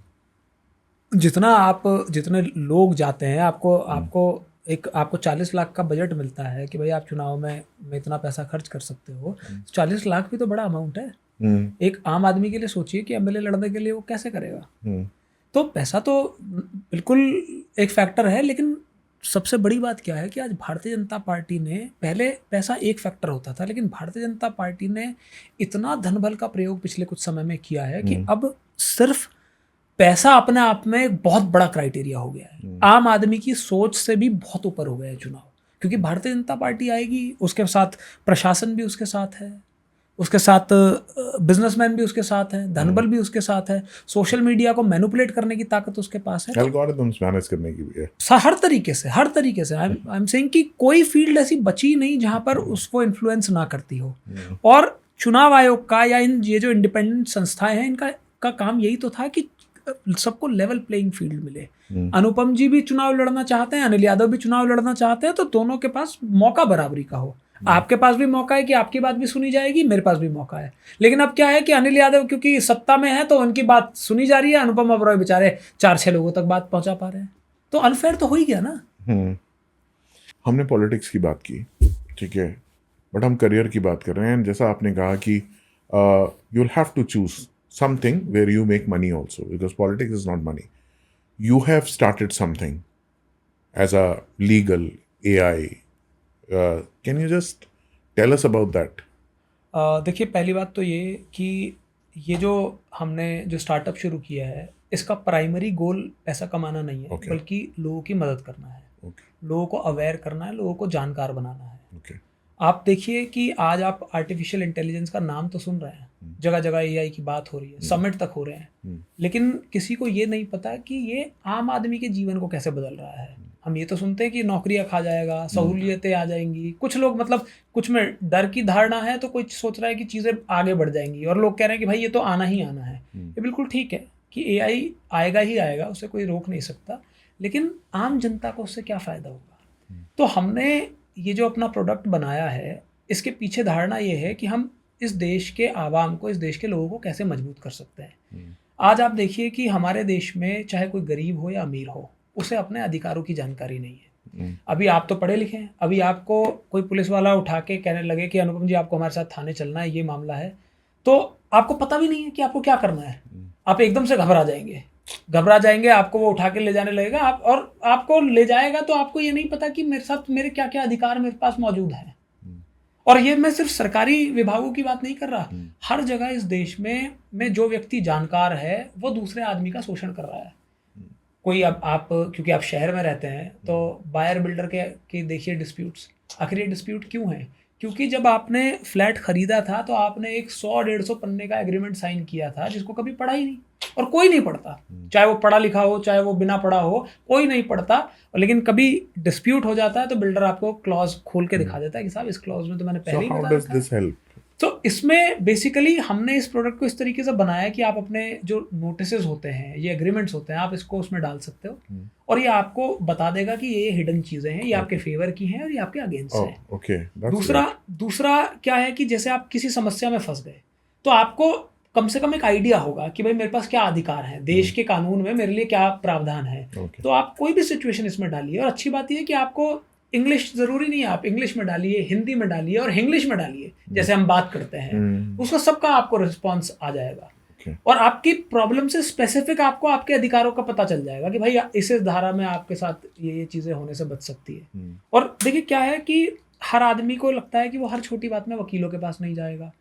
जितने लोग जाते हैं, आपको 40 लाख का बजट मिलता है कि भाई आप चुनाव में इतना पैसा खर्च कर सकते हो। 40 लाख भी तो बड़ा अमाउंट है। एक आम आदमी के लिए सोचिए कि MLA लड़ने के लिए वो कैसे करेगा। तो पैसा तो बिल्कुल एक फैक्टर है, लेकिन सबसे बड़ी बात क्या है कि आज भारतीय जनता पार्टी ने, पहले पैसा एक फैक्टर होता था, लेकिन भारतीय जनता पार्टी ने इतना धनबल का प्रयोग पिछले कुछ समय में किया है कि अब सिर्फ पैसा अपने आप में एक बहुत बड़ा क्राइटेरिया हो गया है। आम आदमी की सोच से भी बहुत ऊपर हो गया है चुनाव, क्योंकि भारतीय जनता पार्टी आएगी, उसके साथ प्रशासन भी उसके साथ है, उसके साथ बिजनेसमैन भी उसके साथ है, धनबल भी उसके साथ है, सोशल मीडिया को मैनिपुलेट करने की ताकत उसके पास है, एल्गोरिथम्स मैनेज करने की भी है। हर तरीके से आई एम सेइंग कि कोई फील्ड ऐसी बची नहीं जहां पर उसको इन्फ्लुएंस ना करती हो। और चुनाव आयोग का या ये जो इंडिपेंडेंट संस्थाएं हैं, इनका काम यही तो था कि सबको लेवल प्लेइंग फील्ड मिले। अनुपम जी भी चुनाव लड़ना चाहते हैं, अनिल यादव भी चुनाव लड़ना चाहते हैं, तो दोनों के पास मौका बराबरी का हो। आपके पास भी मौका है कि आपकी बात भी सुनी जाएगी, मेरे पास भी मौका है। लेकिन अब क्या है कि अनिल यादव क्योंकि सत्ता में है तो उनकी बात सुनी जा रही है, अनुपम ओबरॉय बेचारे 4-6 लोगों तक बात पहुंचा पा रहे हैं, तो अनफेयर तो हो ही गया ना। हमने पॉलिटिक्स की बात की, ठीक है, बट हम करियर की बात कर रहे हैं। जैसा आपने कहा कि you will have to choose something where you make money also, because politics is not money. You have started something as a legal AI. Can you just tell us about that? देखिए, पहली बात तो ये कि ये जो हमने जो स्टार्टअप शुरू किया है, इसका प्राइमरी गोल पैसा कमाना नहीं है, बल्कि लोगों की मदद करना है, लोगों को अवेयर करना है, लोगों को जानकार बनाना है। आप देखिए कि आज आप आर्टिफिशियल इंटेलिजेंस का नाम तो सुन रहे हैं, जगह जगह AI की बात हो रही है, समिट तक हो रहे हैं, लेकिन किसी को ये नहीं पता कि ये आम आदमी के जीवन को कैसे बदल रहा है। हम ये तो सुनते हैं कि नौकरियां खा जाएगा, सहूलियतें आ जाएंगी, कुछ लोग मतलब कुछ में डर की धारणा है, तो कोई सोच रहा है कि चीज़ें आगे बढ़ जाएंगी, और लोग कह रहे हैं कि भाई ये तो आना ही आना है। ये बिल्कुल ठीक है कि AI आएगा ही आएगा, उसे कोई रोक नहीं सकता, लेकिन आम जनता को उससे क्या फ़ायदा होगा। तो हमने ये जो अपना प्रोडक्ट बनाया है, इसके पीछे धारणा ये है कि हम इस देश के आवाम को, इस देश के लोगों को कैसे मजबूत कर सकते हैं। आज आप देखिए कि हमारे देश में चाहे कोई गरीब हो या अमीर हो, उसे अपने अधिकारों की जानकारी नहीं है। अभी आप तो पढ़े लिखे हैं, अभी आपको कोई पुलिस वाला उठा के कहने लगे कि अनुपम जी आपको हमारे साथ थाने चलना है, ये मामला है, तो आपको पता भी नहीं है कि आपको क्या करना है, आप एकदम से घबरा जाएंगे। घबरा जाएंगे, आपको वो उठा के ले जाने लगेगा, आप और आपको ले जाएगा तो आपको ये नहीं पता कि मेरे साथ मेरे क्या क्या अधिकार मेरे पास मौजूद हैं। और ये मैं सिर्फ सरकारी विभागों की बात नहीं कर रहा, हर जगह इस देश में जो व्यक्ति जानकार है वो दूसरे आदमी का शोषण कर रहा है। कोई अब आप क्योंकि आप शहर में रहते हैं तो बायर बिल्डर के देखिए डिस्प्यूट्स, आखिर ये डिस्प्यूट क्यों है? क्योंकि जब आपने फ्लैट खरीदा था तो आपने एक 100-150 पन्ने का एग्रीमेंट साइन किया था जिसको कभी पढ़ा ही नहीं, और कोई नहीं पढ़ता, चाहे वो पढ़ा लिखा हो चाहे वो बिना पढ़ा हो, कोई नहीं पढ़ता। और लेकिन कभी डिस्प्यूट हो जाता है तो बिल्डर आपको क्लॉज खोल के दिखा देता है कि साहब इस क्लॉज में तो मैंने पहले ही बता रखा है। तो इसमें बेसिकली हमने इस प्रोडक्ट को इस तरीके से बनाया है कि आप अपने जो नोटिसेस होते हैं, ये एग्रीमेंट्स होते हैं, आप इसको उसमें डाल सकते हो और ये आपको बता देगा कि ये हिडन चीज़ें हैं, ये आपके फेवर की हैं और ये आपके अगेंस्ट हैं। दूसरा क्या है कि जैसे आप किसी समस्या में फंस गए तो आपको कम से कम एक आइडिया होगा कि भाई मेरे पास क्या अधिकार है, देश के कानून में मेरे लिए क्या प्रावधान है। तो आप कोई भी सिचुएशन इसमें डालिए, और अच्छी बात यह है कि आपको इंग्लिश ज़रूरी नहीं है, आप इंग्लिश में डालिए, हिंदी में डालिए और इंग्लिश में डालिए, जैसे हम बात करते हैं उसका सबका आपको रिस्पॉन्स आ जाएगा। और आपकी प्रॉब्लम से स्पेसिफिक आपको आपके अधिकारों का पता चल जाएगा कि भाई इस धारा में आपके साथ ये चीज़ें होने से बच सकती है। और देखिए क्या है कि हर आदमी को लगता है कि वो हर छोटी बात में वकीलों के पास नहीं जाएगा,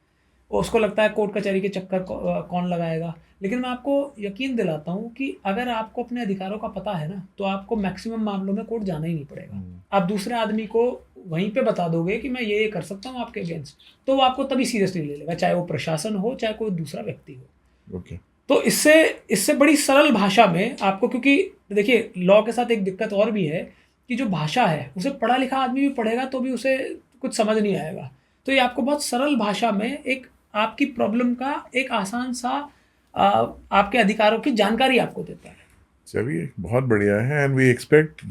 उसको लगता है कोर्ट कचहरी के चक्कर कौन लगाएगा। लेकिन मैं आपको यकीन दिलाता हूँ कि अगर आपको अपने अधिकारों का पता है ना तो आपको मैक्सिमम मामलों में कोर्ट जाना ही नहीं पड़ेगा। आप दूसरे आदमी को वहीं पे बता दोगे कि मैं ये कर सकता हूँ आपके अगेंस्ट, तो वो आपको तभी सीरियसली ले लेगा, चाहे वो प्रशासन हो चाहे कोई दूसरा व्यक्ति हो। तो इससे बड़ी सरल भाषा में आपको, क्योंकि देखिए लॉ के साथ एक दिक्कत और भी है कि जो भाषा है उसे पढ़ा लिखा आदमी भी पढ़ेगा तो भी उसे कुछ समझ नहीं आएगा। तो ये आपको बहुत सरल भाषा में एक आपकी प्रॉब्लम का एक आसान सा आपके अधिकारों की जानकारी आपको देता है। चलिए बहुत बढ़िया है। एंड वी एक्सपेक्ट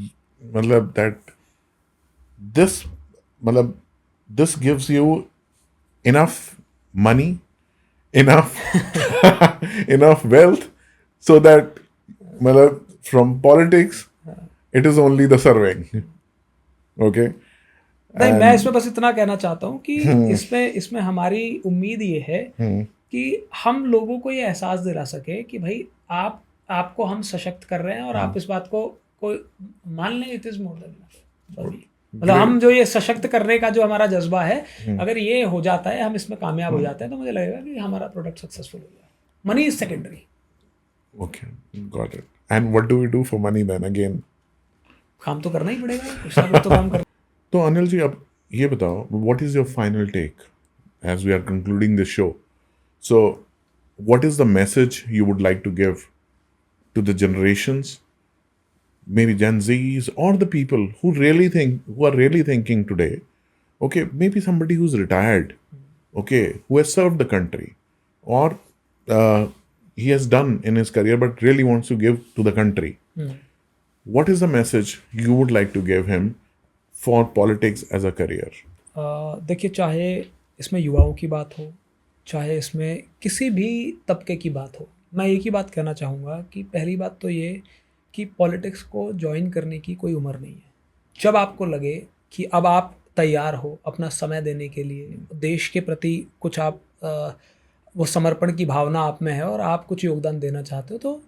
मतलब that this gives you enough money, enough enough wealth so that मतलब from politics it is only the serving. Okay, नहीं, मैं इसमें बस इतना कहना चाहता हूँ कि इसमें हमारी उम्मीद ये है कि हम लोगों को ये एहसास दिला सके कि भाई आपको हम सशक्त कर रहे हैं और आप इस बात को मान लें, it is more than enough. मतलब हम जो ये सशक्त करने का जो हमारा जज्बा है, अगर ये हो जाता है, हम इसमें कामयाब हो जाते हैं, तो मुझे लगेगा कि हमारा प्रोडक्ट सक्सेसफुल हो गया। Money is secondary. Okay, got it. And what do we do for money then? Again काम तो करना ही पड़ेगा, कुछ ना कुछ तो काम करना। तो अनिल जी, अब ये बताओ, what is your final take as we are concluding this show? So what is the message you would like to give to the generations, maybe Gen Zs or the people who are really thinking today, okay, maybe somebody who's retired, okay, who has served the country, or he has done in his career but really wants to give to the country. What is the message you would like to give him for politics as a career? देखिए, चाहे इसमें युवाओं की बात हो, चाहे इसमें किसी भी तबके की बात हो, मैं एक ही बात कहना चाहूँगा कि पहली बात तो ये कि पॉलिटिक्स को ज्वाइन करने की कोई उम्र नहीं है। जब आपको लगे कि अब आप तैयार हो अपना समय देने के लिए, देश के प्रति कुछ आप वो समर्पण की भावना आप में है और आप कुछ योगदान देना चाहते हो, तो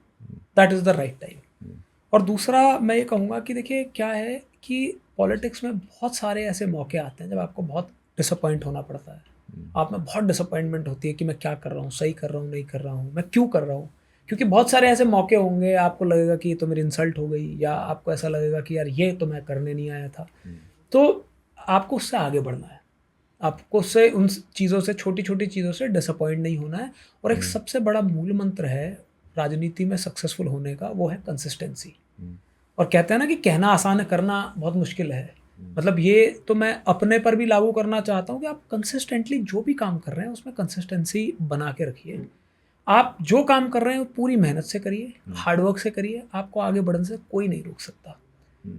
that is the right time. और दूसरा मैं ये कहूँगा कि देखिए क्या है कि पॉलिटिक्स में बहुत सारे ऐसे मौके आते हैं जब आपको बहुत डिसअपॉइंट होना पड़ता है, आप में बहुत डिसअपॉइंटमेंट होती है कि मैं क्या कर रहा हूँ, सही कर रहा हूँ, नहीं कर रहा हूँ, मैं क्यों कर रहा हूँ। क्योंकि बहुत सारे ऐसे मौके होंगे आपको लगेगा कि ये तो मेरी इंसल्ट हो गई, या आपको ऐसा लगेगा कि यार ये तो मैं करने नहीं आया था। तो आपको उससे आगे बढ़ना है, आपको उससे उन चीज़ों से, छोटी छोटी चीज़ों से डिसअपॉइंट नहीं होना है। और एक सबसे बड़ा मूल मंत्र है राजनीति में सक्सेसफुल होने का, वो है कंसिस्टेंसी। और कहते हैं ना कि कहना आसान है, करना बहुत मुश्किल है। मतलब ये तो मैं अपने पर भी लागू करना चाहता हूँ कि आप कंसिस्टेंटली जो भी काम कर रहे हैं उसमें कंसिस्टेंसी बना के रखिए। आप जो काम कर रहे हैं पूरी मेहनत से करिए, हार्डवर्क से करिए, आपको आगे बढ़ने से कोई नहीं रोक सकता।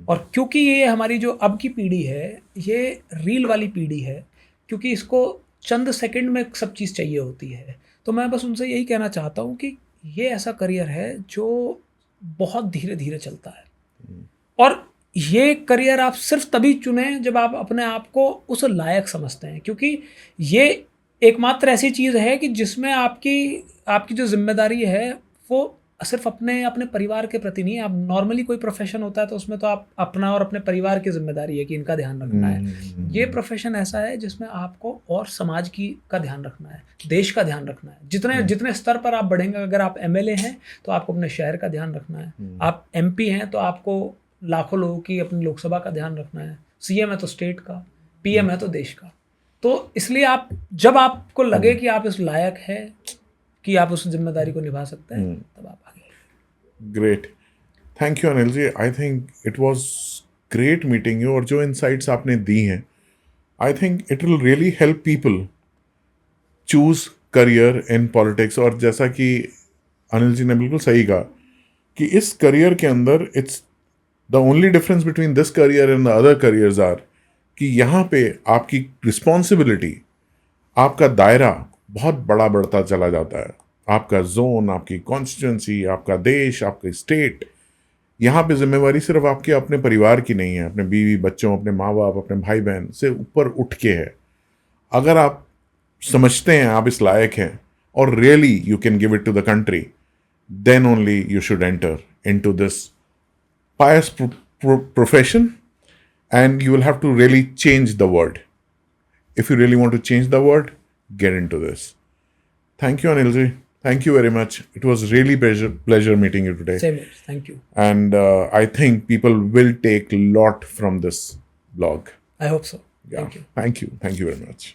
और क्योंकि ये हमारी जो अब की पीढ़ी है, ये रील वाली पीढ़ी है, क्योंकि इसको चंद सेकंड में सब चीज़ चाहिए होती है, तो मैं बस उनसे यही कहना चाहता हूँ कि ये ऐसा करियर है जो बहुत धीरे धीरे चलता है। और ये करियर आप सिर्फ तभी चुनें जब आप अपने आप को उस लायक समझते हैं, क्योंकि ये एकमात्र ऐसी चीज़ है कि जिसमें आपकी जो जिम्मेदारी है वो सिर्फ अपने परिवार के प्रति नहीं, आप नॉर्मली कोई प्रोफेशन होता है तो उसमें तो आप अपना और अपने परिवार की जिम्मेदारी है कि इनका ध्यान रखना है। ये प्रोफेशन ऐसा है जिसमें आपको और समाज का ध्यान रखना है, देश का ध्यान रखना है। जितने स्तर पर आप बढ़ेंगे, अगर आप एमएलए हैं तो आपको अपने शहर का ध्यान रखना है, आप एमपी हैं तो आपको लाखों लोगों की अपनी लोकसभा का ध्यान रखना है, सीएम है तो स्टेट का, पीएम है तो देश का। तो इसलिए जब आपको लगे कि आप इस लायक है कि आप उस जिम्मेदारी को निभा सकते हैं, तब आप आगे। Great, thank you Anil ji. I think it was great meeting you, और जो इनसाइट्स आपने दी हैं, I think it will really help people choose career in politics. और जैसा कि अनिल जी ने बिल्कुल सही कहा कि इस करियर के अंदर it's the only difference between this career and the other careers are कि यहाँ पे आपकी रिस्पॉन्सिबिलिटी, आपका दायरा बहुत बड़ा बढ़ता चला जाता है। आपका जोन, आपकी कॉन्स्टिट्यूंसी, आपका देश, आपका स्टेट, यहाँ पे जिम्मेवारी सिर्फ आपके अपने परिवार की नहीं है, अपने बीवी बच्चों, अपने माँ बाप, अपने भाई बहन से ऊपर उठ के है। अगर आप समझते हैं आप इस लायक हैं और really you can give it to the country, then only you should enter into this pious profession, and you will have to really change the world. If you really want to change the world, get into this. Thank you, Anil ji. Thank you very much. It was really pleasure meeting you today. Same here. Thank you. And I think people will take a lot from this blog. I hope so. Yeah. Thank you. Thank you. Thank you very much.